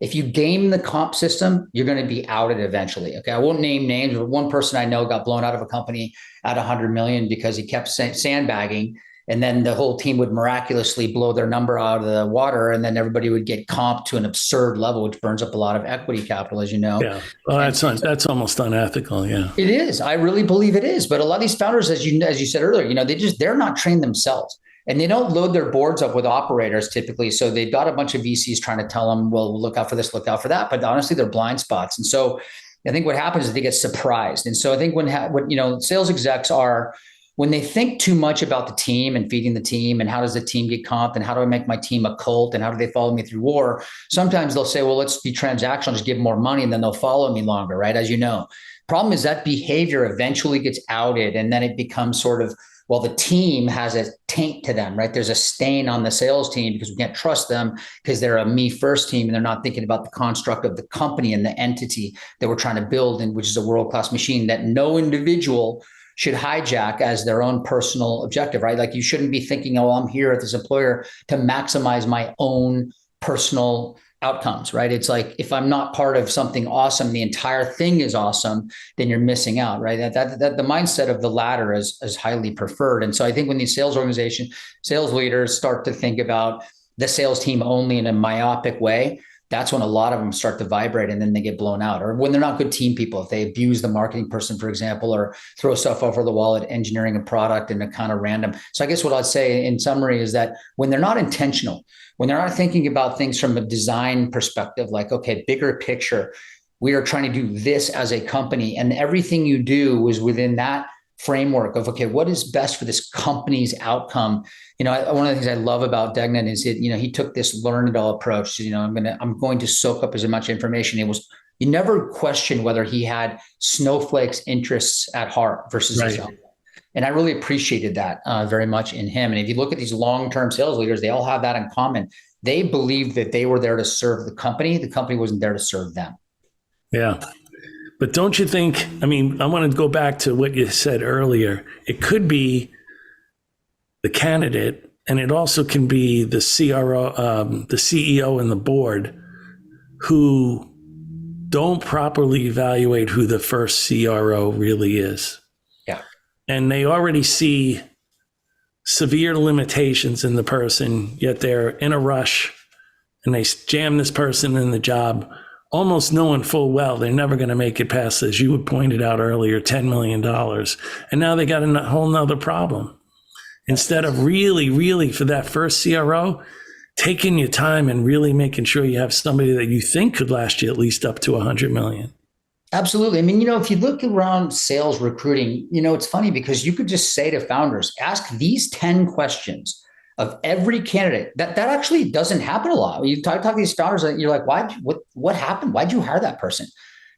If you game the comp system, you're going to be outed eventually. Okay. I won't name names, but one person I know got blown out of a company at 100 million because he kept sandbagging. And then the whole team would miraculously blow their number out of the water. And then everybody would get comped to an absurd level, which burns up a lot of equity capital, as you know. Yeah. Well, that's almost unethical. Yeah. It is. I really believe it is. But a lot of these founders, as you said earlier, they're not trained themselves. And they don't load their boards up with operators typically. So they've got a bunch of VCs trying to tell them, well, look out for this, look out for that. But honestly, they're blind spots. And so I think what happens is they get surprised. And so I think when sales execs are, when they think too much about the team and feeding the team and how does the team get comped and how do I make my team a cult and how do they follow me through war? Sometimes they'll say, well, let's be transactional, just give more money and then they'll follow me longer, right? As you know, problem is that behavior eventually gets outed and then it becomes sort of, well, the team has a taint to them, right? There's a stain on the sales team because we can't trust them because they're a me first team and they're not thinking about the construct of the company and the entity that we're trying to build, and which is a world-class machine that no individual should hijack as their own personal objective, right? Like you shouldn't be thinking, oh, I'm here at this employer to maximize my own personal outcomes, right? It's like, if I'm not part of something awesome, the entire thing is awesome, then you're missing out, right? That the mindset of the latter is highly preferred. And so I think when these sales leaders start to think about the sales team only in a myopic way, that's when a lot of them start to vibrate and then they get blown out. Or when they're not good team people, if they abuse the marketing person, for example, or throw stuff over the wall at engineering a product in a kind of random. So I guess what I'd say in summary is that when they're not intentional, when they're not thinking about things from a design perspective, like, okay, bigger picture, we are trying to do this as a company, and everything you do is within that framework of, okay, what is best for this company's outcome? One of the things I love about Degnan is that, he took this learn it all approach. I'm going to soak up as much information. You never question whether he had Snowflake's interests at heart versus his own. And I really appreciated that very much in him. And if you look at these long-term sales leaders, they all have that in common. They believe that they were there to serve the company wasn't there to serve them. Yeah. But don't you think, I want to go back to what you said earlier. It could be the candidate, and it also can be the CRO, the CEO and the board who don't properly evaluate who the first CRO really is. Yeah. And they already see severe limitations in the person, yet they're in a rush and they jam this person in the job, almost knowing full well they're never going to make it past, as you pointed out earlier, $10 million. And now they got a whole nother problem. Instead of really, for that first CRO, taking your time and really making sure you have somebody that you think could last you at least up to 100 million. Absolutely. If you look around sales recruiting, it's funny because you could just say to founders, ask these 10 questions of every candidate. That actually doesn't happen a lot. When you talk to these founders, you're like, what happened? Why'd you hire that person?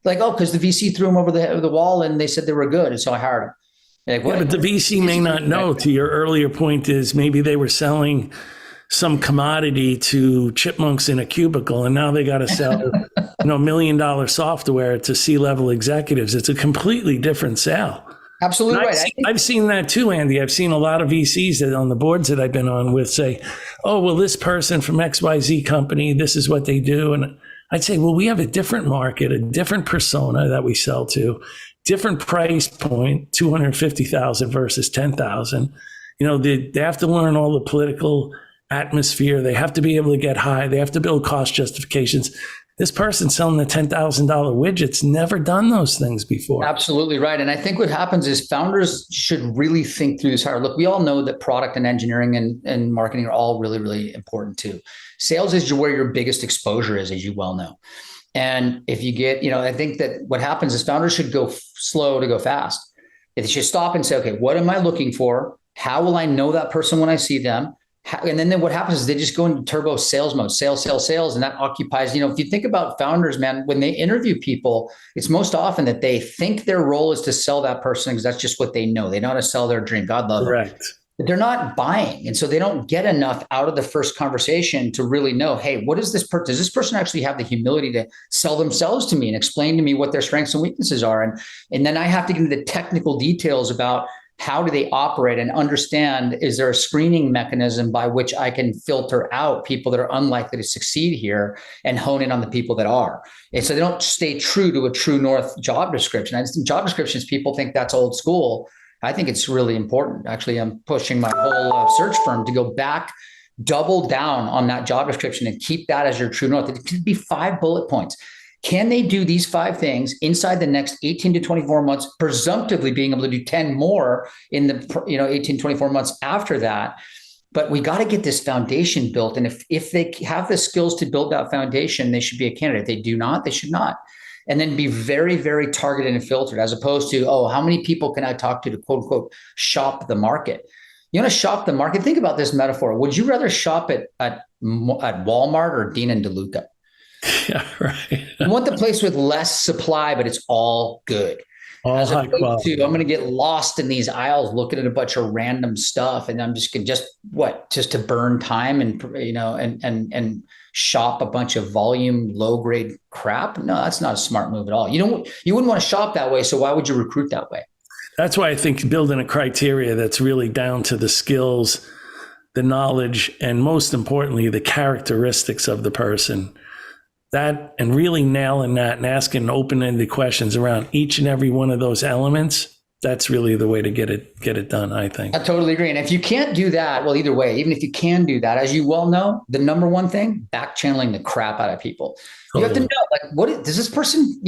Like, oh, because the VC threw them over the wall and they said they were good. And so I hired them. Like, yeah, but the VC may not know. To your earlier point is maybe they were selling some commodity to chipmunks in a cubicle, and now they got to sell $1 million software to C-level executives. It's a completely different sale. Absolutely right. I've seen that too, Andy. I've seen a lot of VCs that on the boards that I've been on with say, oh, well, this person from XYZ company, this is what they do. And I'd say, well, we have a different market, a different persona that we sell to, different price point, 250,000 versus 10,000. They have to learn all the political atmosphere. They have to be able to get high. They have to build cost justifications. This person selling the $10,000 widgets never done those things before. Absolutely right. And I think what happens is founders should really think through this hard. Look, we all know that product and engineering and marketing are all really, really important too. Sales is where your biggest exposure is, as you well know. And if you get, I think that what happens is founders should go slow to go fast. They should stop and say, okay, what am I looking for? How will I know that person when I see them? And then what happens is they just go into turbo sales mode, sales. And that occupies, if you think about founders, man, when they interview people, it's most often that they think their role is to sell that person because that's just what they know. They know how to sell their dream. God love it. But they're not buying. And so they don't get enough out of the first conversation to really know, hey, what is this does this person actually have the humility to sell themselves to me and explain to me what their strengths and weaknesses are? And then I have to get into the technical details about how do they operate, and understand, is there a screening mechanism by which I can filter out people that are unlikely to succeed here and hone in on the people that are? And so they don't stay true to a true north job description. I just think job descriptions, people think that's old school. I think it's really important. Actually, I'm pushing my whole search firm to go back, double down on that job description and keep that as your true north. It could be 5 bullet points. Can they do these 5 things inside the next 18 to 24 months, presumptively being able to do 10 more in the 18, 24 months after that? But we got to get this foundation built. And if they have the skills to build that foundation, they should be a candidate. If they do not, they should not. And then be very, very targeted and filtered, as opposed to, how many people can I talk to quote unquote shop the market? You want to shop the market? Think about this metaphor. Would you rather shop at Walmart or Dean and DeLuca? Yeah, right. You want the place with less supply, but it's all good. All high quality. I'm going to get lost in these aisles looking at a bunch of random stuff, and I'm just going to burn time and shop a bunch of volume, low grade crap. No, that's not a smart move at all. You wouldn't want to shop that way. So why would you recruit that way? That's why I think building a criteria that's really down to the skills, the knowledge, and most importantly, the characteristics of the person. That, and really nailing that and asking open-ended questions around each and every one of those elements, that's really the way to get it done, I think. I totally agree. And if you can't do that, well, either way, even if you can do that, as you well know, the number one thing, back channeling the crap out of people. You have to know, does this person,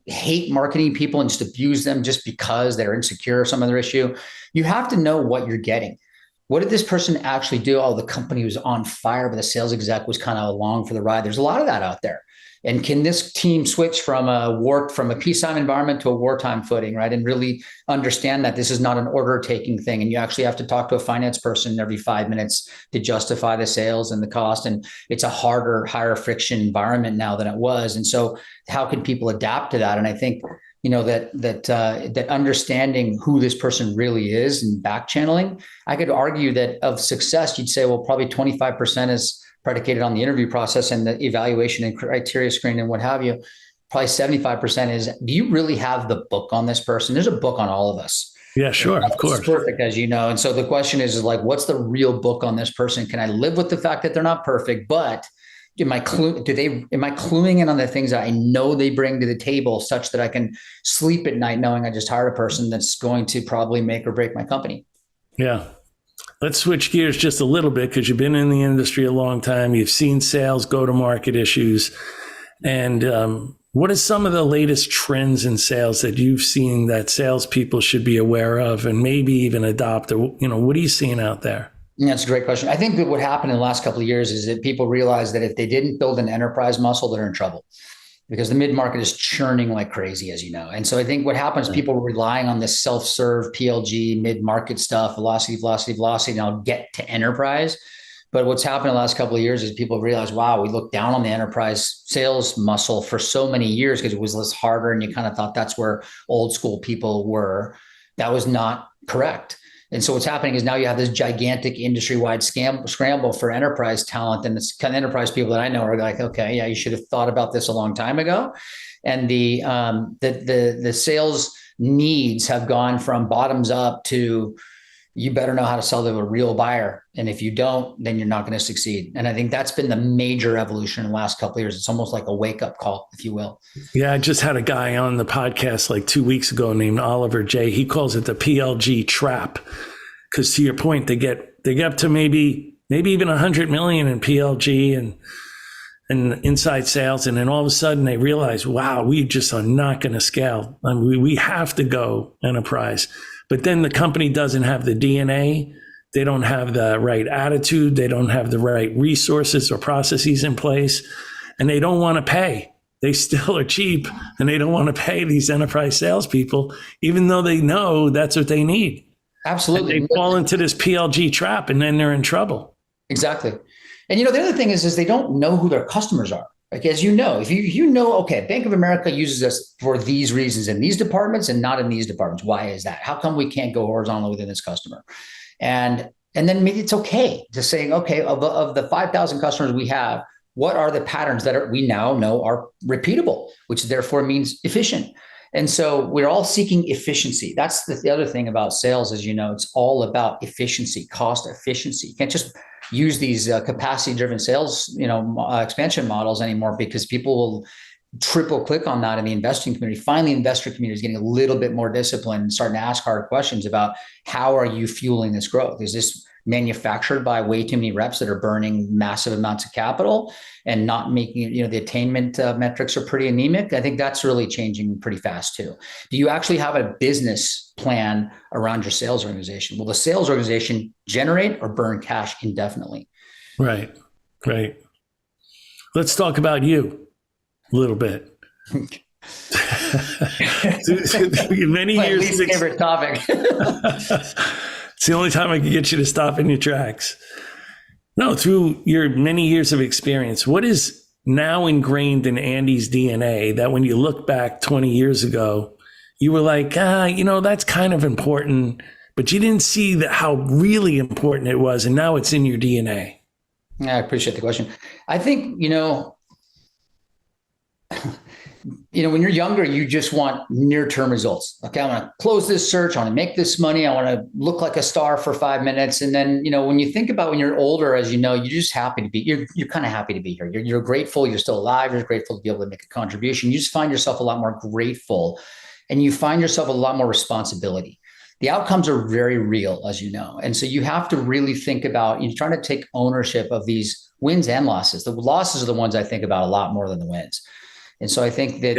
hate marketing people and just abuse them just because they're insecure or some other issue? You have to know what you're getting. What did this person actually do? Oh, the company was on fire, but the sales exec was kind of along for the ride. There's a lot of that out there. And can this team switch from a peacetime environment to a wartime footing, right? And really understand that this is not an order taking thing. And you actually have to talk to a finance person every 5 minutes to justify the sales and the cost. And it's a harder, higher friction environment now than it was. And so how can people adapt to that? And I think, that understanding who this person really is and back channeling, I could argue that of success, you'd say, well, probably 25% is predicated on the interview process and the evaluation and criteria screening and what have you. Probably 75% is, do you really have the book on this person? There's a book on all of us. Yeah, sure. Of course. Perfect, as you know. And so the question is what's the real book on this person? Can I live with the fact that they're not perfect, but am I cluing in on the things that I know they bring to the table such that I can sleep at night knowing I just hired a person that's going to probably make or break my company? Yeah. Let's switch gears just a little bit, because you've been in the industry a long time. You've seen sales, go-to-market issues. And what are some of the latest trends in sales that you've seen that salespeople should be aware of and maybe even adopt? Or, what are you seeing out there? That's a great question. I think that what happened in the last couple of years is that people realized that if they didn't build an enterprise muscle, they're in trouble, because the mid-market is churning like crazy, as you know. And so I think what happens, people are relying on this self-serve PLG mid-market stuff, velocity, and I'll get to enterprise. But what's happened in the last couple of years is people realize, wow, we looked down on the enterprise sales muscle for so many years because it was less harder. And you kind of thought that's where old school people were. That was not correct. And so what's happening is now you have this gigantic industry-wide scramble for enterprise talent. And it's kind of enterprise people that I know are like, okay, yeah, you should have thought about this a long time ago. And the sales needs have gone from bottoms up to, you better know how to sell to a real buyer. And if you don't, then you're not going to succeed. And I think that's been the major evolution in the last couple of years. It's almost like a wake-up call, if you will. Yeah, I just had a guy on the podcast like 2 weeks ago named Oliver J. He calls it the PLG Trap, because to your point, they get up to maybe even 100 million in PLG and inside sales, and then all of a sudden they realize, wow, we just are not going to scale. I mean, we have to go enterprise. But then the company doesn't have the DNA. They don't have the right attitude. They don't have the right resources or processes in place, and they don't want to pay. They still are cheap, and they don't want to pay these enterprise salespeople, even though they know that's what they need. Absolutely. And they fall into this PLG trap, and then they're in trouble. Exactly. And the other thing is they don't know who their customers are. Like, as you know, if you know, okay, Bank of America uses us for these reasons in these departments and not in these departments. Why is that? How come we can't go horizontally within this customer? And then maybe it's okay to say, okay, of the 5,000 customers we have, what are the patterns that we now know are repeatable, which therefore means efficient? And so we're all seeking efficiency. That's the other thing about sales, as you know, it's all about efficiency, cost efficiency. You can't just use these capacity-driven sales, expansion models anymore, because people will triple click on that in the investing community. Finally, investor community is getting a little bit more disciplined and starting to ask hard questions about how are you fueling this growth? Is this manufactured by way too many reps that are burning massive amounts of capital and not making it, the attainment metrics are pretty anemic? I think that's really changing pretty fast too. Do you actually have a business plan around your sales organization? Will the sales organization generate or burn cash indefinitely? Right. Let's talk about you a little bit. Many my years least favorite topic. It's the only time I can get you to stop in your tracks. No, through your many years of experience, what is now ingrained in Andy's DNA that when you look back 20 years ago, you were like, that's kind of important, but you didn't see how really important it was, and now it's in your DNA? Yeah, I appreciate the question. I think, when you're younger, you just want near-term results. Okay, I want to close this search. I want to make this money. I want to look like a star for 5 minutes. And then, when you think about when you're older, as you know, you're just happy to be, you're kind of happy to be here. You're grateful. You're still alive. You're grateful to be able to make a contribution. You just find yourself a lot more grateful, and you find yourself a lot more responsibility. The outcomes are very real, as you know. And so you have to really think about, you're trying to take ownership of these wins and losses. The losses are the ones I think about a lot more than the wins. And so I think that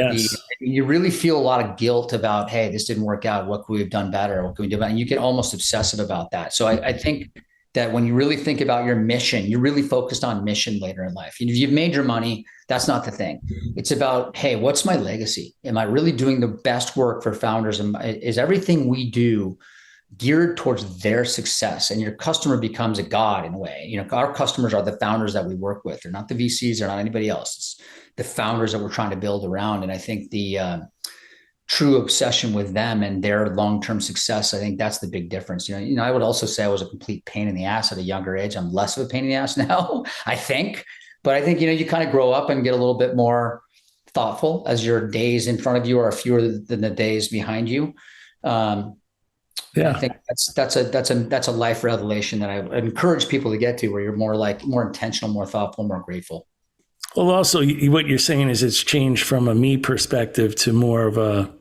you really feel a lot of guilt about, hey, this didn't work out. What could we have done better? What can we do about it? And you get almost obsessive about that. So I think that when you really think about your mission, you're really focused on mission later in life. If you've made your money, that's not the thing. It's about, hey, what's my legacy? Am I really doing the best work for founders? And is everything we do geared towards their success? And your customer becomes a god in a way. Our customers are the founders that we work with. They're not the VCs. They're not anybody else. It's the founders that we're trying to build around. And I think the true obsession with them and their long-term success, I think that's the big difference. I would also say I was a complete pain in the ass at a younger age. I'm less of a pain in the ass now, I think. But I think, you kind of grow up and get a little bit more thoughtful as your days in front of you are fewer than the days behind you. I think that's a life revelation that I encourage people to get to, where you're more intentional, more thoughtful, more grateful. Well, also, what you're saying is it's changed from a me perspective to more of a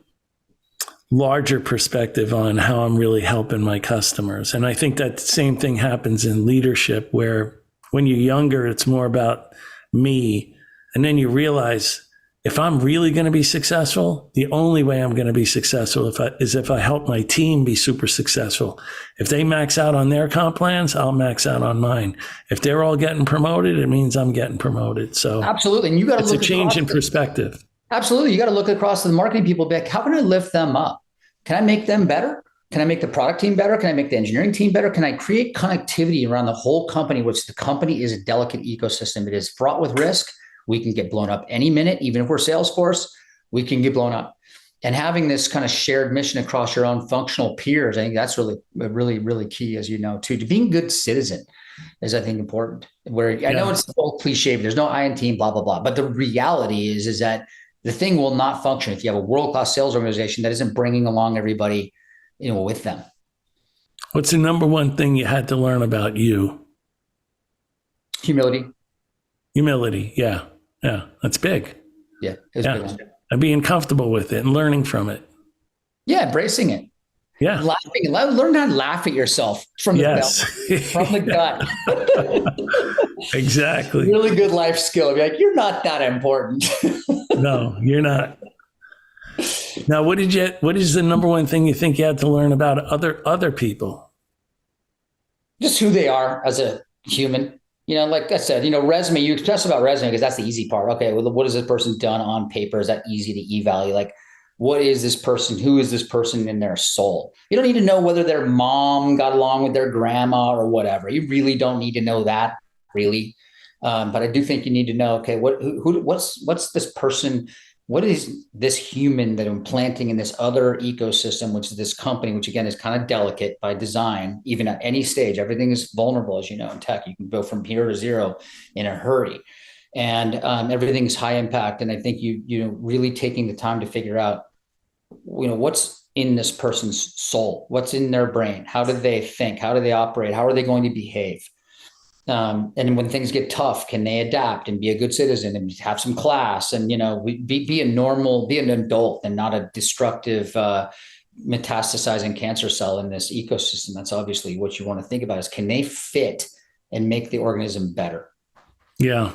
larger perspective on how I'm really helping my customers. And I think that same thing happens in leadership, where when you're younger, it's more about me. And then you realize, if I'm really going to be successful, the only way I'm going to be successful is if I help my team be super successful. If they max out on their comp plans, I'll max out on mine. If they're all getting promoted, it means I'm getting promoted. So absolutely, and you got to look. It's a change in perspective. Absolutely, you got to look across to the marketing people. Be like, how can I lift them up? Can I make them better? Can I make the product team better? Can I make the engineering team better? Can I create connectivity around the whole company, which the company is a delicate ecosystem. It is fraught with risk. We can get blown up any minute. Even if we're Salesforce, we can get blown up. And having this kind of shared mission across your own functional peers, I think that's really key, as you know, too. To being a good citizen is, I think, important. I know it's all cliche, but there's no I in team, blah, blah, blah. But the reality is that the thing will not function if you have a world-class sales organization that isn't bringing along everybody, with them. What's the number one thing you had to learn about you? Humility. Yeah. That's big. Yeah. It was big. And being comfortable with it and learning from it. Yeah. Embracing it. Yeah. Laughing. Learn how to laugh at yourself from the belly, from the gut. Exactly. Really good life skill. Be like, you're not that important. No, you're not. Now, what is the number one thing you think you had to learn about other people? Just who they are as a human. Like I said, resume, you stress about resume because that's the easy part. Okay, well, what has this person done on paper? Is that easy to evaluate? Like, what is this person? Who is this person in their soul? You don't need to know whether their mom got along with their grandma or whatever. You really don't need to know that, really. But I do think you need to know, okay, what's this person? What is this human that I'm planting in this other ecosystem, which is this company, which again is kind of delicate by design, even at any stage. Everything is vulnerable, as you know, in tech. You can go from here to zero in a hurry. And everything is high impact. And I think you really taking the time to figure out what's in this person's soul, what's in their brain, how do they think, how do they operate, how are they going to behave? And when things get tough, can they adapt and be a good citizen and have some class and, be an adult and not a destructive, metastasizing cancer cell in this ecosystem? That's obviously what you want to think about is, can they fit and make the organism better? Yeah,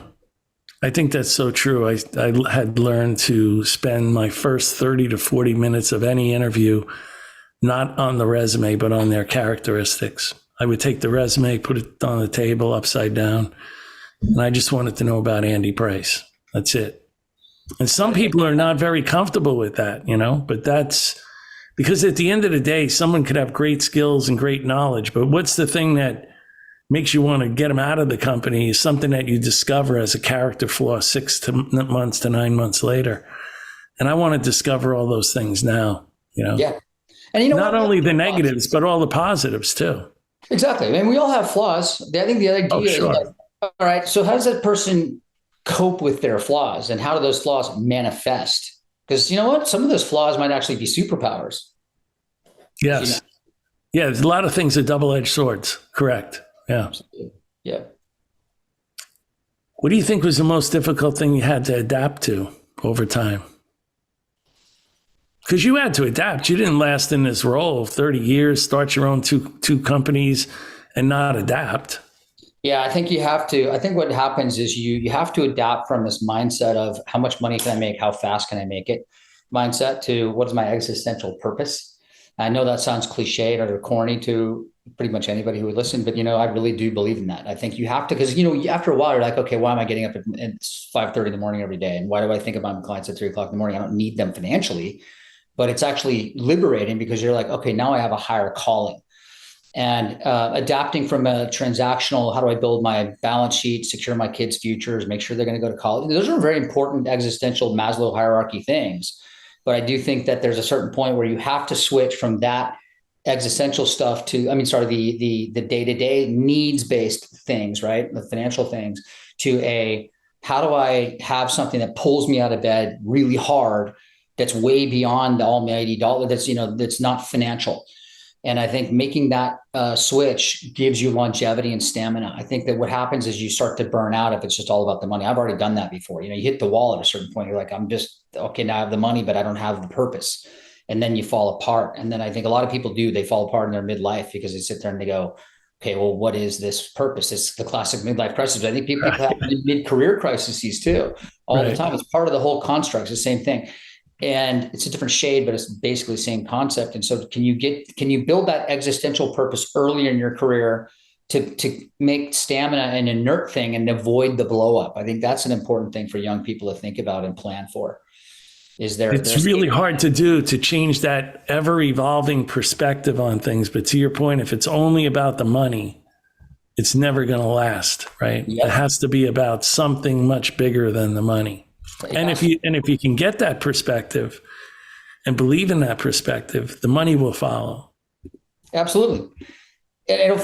I think that's so true. I had learned to spend my first 30 to 40 minutes of any interview, not on the resume, but on their characteristics. I would take the resume, put it on the table upside down, and I just wanted to know about Andy Price. That's it. And some people are not very comfortable with that, but that's because at the end of the day, someone could have great skills and great knowledge, but what's the thing that makes you want to get them out of the company is something that you discover as a character flaw 6 months to 9 months later. And I want to discover all those things now, Yeah. And not only the negatives, but all the positives too. Exactly. I mean, we all have flaws. I think the idea is like, all right, so how does that person cope with their flaws and how do those flaws manifest? Because you know what? Some of those flaws might actually be superpowers. Yes. Yeah. There's a lot of things are double-edged swords. Correct. Yeah. Yeah. What do you think was the most difficult thing you had to adapt to over time? Because you had to adapt. You didn't last in this role 30 years, start your own two companies and not adapt. Yeah, I think you have to. I think what happens is you have to adapt from this mindset of how much money can I make? How fast can I make it? Mindset to what is my existential purpose? I know that sounds cliched or corny to pretty much anybody who would listen, but I really do believe in that. I think you have to, because after a while you're like, okay, why am I getting up at 5:30 in the morning every day? And why do I think about my clients at 3:00 in the morning? I don't need them financially, but it's actually liberating because you're like, okay, now I have a higher calling. And adapting from a transactional, how do I build my balance sheet, secure my kids' futures, make sure they're going to go to college? Those are very important existential Maslow hierarchy things. But I do think that there's a certain point where you have to switch from that existential stuff to, the day-to-day needs-based things, right? The financial things, to how do I have something that pulls me out of bed really hard, that's way beyond the almighty dollar, that's not financial. And I think making that switch gives you longevity and stamina. I think that what happens is you start to burn out if it's just all about the money. I've already done that before. You hit the wall at a certain point. You're like, I'm just, okay, now I have the money, but I don't have the purpose. And then you fall apart. And then I think a lot of people they fall apart in their midlife because they sit there and they go, okay, well, what is this purpose? It's the classic midlife crisis. I think people have mid-career crises too, all the time. It's part of the whole construct. It's the same thing. And it's a different shade, but it's basically the same concept. And so can you build that existential purpose earlier in your career to make stamina an inert thing and avoid the blow up? I think that's an important thing for young people to think about and plan for. It's really hard to do, to change that ever evolving perspective on things. But to your point, if it's only about the money, it's never going to last, right? Yep. It has to be about something much bigger than the money. And if you can get that perspective and believe in that perspective, the money will follow. Absolutely. And it'll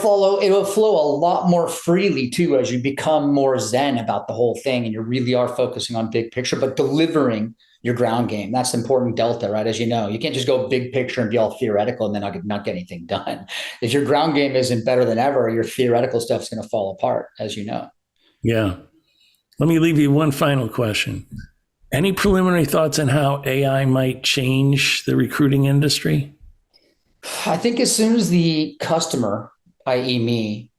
flow a lot more freely too, as you become more zen about the whole thing and you really are focusing on big picture, but delivering your ground game. That's the important delta, right? As you know, you can't just go big picture and be all theoretical and then not get anything done. If your ground game isn't better than ever, your theoretical stuff is going to fall apart, as you know. Yeah. Let me leave you one final question. Any preliminary thoughts on how AI might change the recruiting industry? I think as soon as the customer, i.e. me,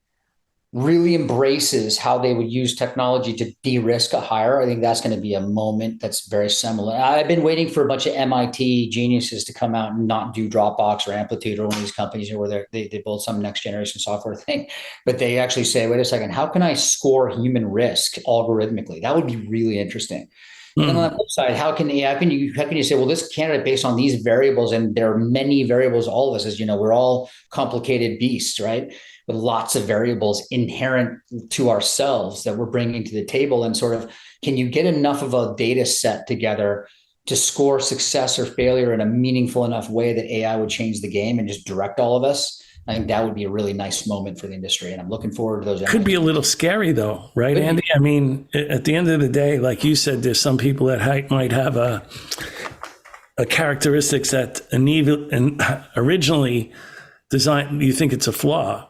really embraces how they would use technology to de-risk a hire, I think that's going to be a moment that's very similar. I've been waiting for a bunch of MIT geniuses to come out and not do Dropbox or Amplitude or one of these companies where they build some next generation software thing, but they actually say, wait a second, how can I score human risk algorithmically? That would be really interesting. And then on the flip side, how can you say, well, this candidate based on these variables, and there are many variables, all of us, as you know, we're all complicated beasts, right? With lots of variables inherent to ourselves that we're bringing to the table. And sort of, can you get enough of a data set together to score success or failure in a meaningful enough way that AI would change the game and just direct all of us? I think that would be a really nice moment for the industry. And I'm looking forward to those. Could be a little scary though, right, Andy? I mean, at the end of the day, like you said, there's some people that might have characteristics that originally designed, you think it's a flaw,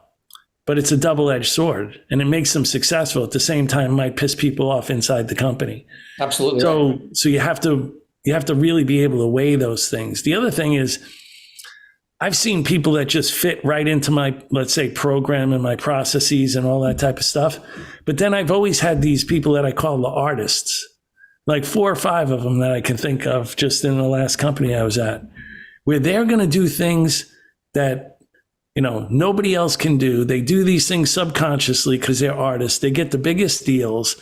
but it's a double-edged sword, and it makes them successful. At the same time, it might piss people off inside the company. Absolutely. So you have to really be able to weigh those things. The other thing is, I've seen people that just fit right into my, let's say, program and my processes and all that type of stuff. But then I've always had these people that I call the artists, like 4 or 5 of them that I can think of just in the last company I was at, where they're going to do things that, nobody else can do. They do these things subconsciously because they're artists. They get the biggest deals,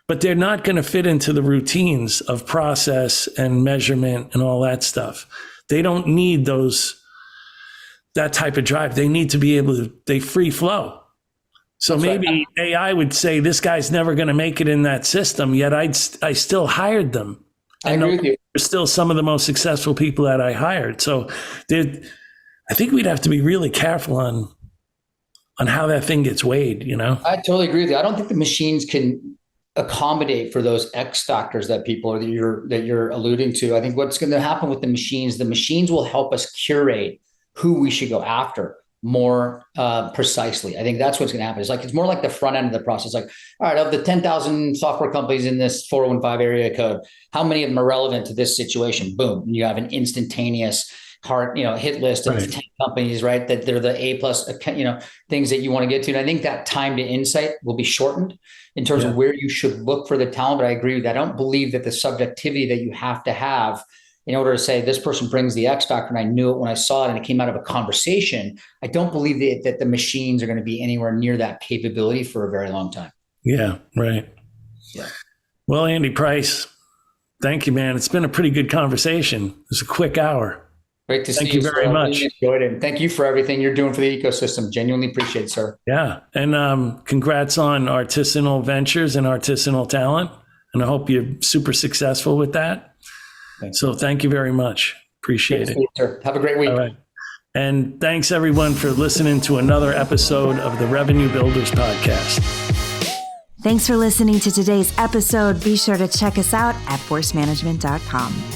but they're not going to fit into the routines of process and measurement and all that stuff. They don't need that type of drive. They need to be able to, they free flow. So that's maybe right. AI would say, this guy's never going to make it in that system, yet I still hired them. I agree with you. They're still some of the most successful people that I hired. So I think we'd have to be really careful on how that thing gets weighed, I totally agree with you. I don't think the machines can accommodate for those X factors that you're alluding to. I think what's going to happen with the machines will help us curate who we should go after more precisely. I think that's what's going to happen. It's more like the front end of the process. Like, all right, of the 10,000 software companies in this 415 area code, how many of them are relevant to this situation? Boom. And you have an instantaneous hit list of 10 companies, right? That they're the A+, things that you want to get to. And I think that time to insight will be shortened in terms of where you should look for the talent. But I agree with that. I don't believe that the subjectivity that you have to have in order to say this person brings the X factor and I knew it when I saw it and it came out of a conversation, I don't believe that the machines are going to be anywhere near that capability for a very long time. Yeah, right. Yeah. Well, Andy Price, thank you, man. It's been a pretty good conversation. It was a quick hour. Great to see you. Thank you very much. Really enjoyed it. Thank you for everything you're doing for the ecosystem. Genuinely appreciate it, sir. Yeah. And congrats on Artisanal Ventures and Artisanal Talent. And I hope you're super successful with that. Thanks. So thank you very much. Appreciate it. You, sir. Have a great week. All right. And thanks everyone for listening to another episode of the Revenue Builders Podcast. Thanks for listening to today's episode. Be sure to check us out at forcemanagement.com.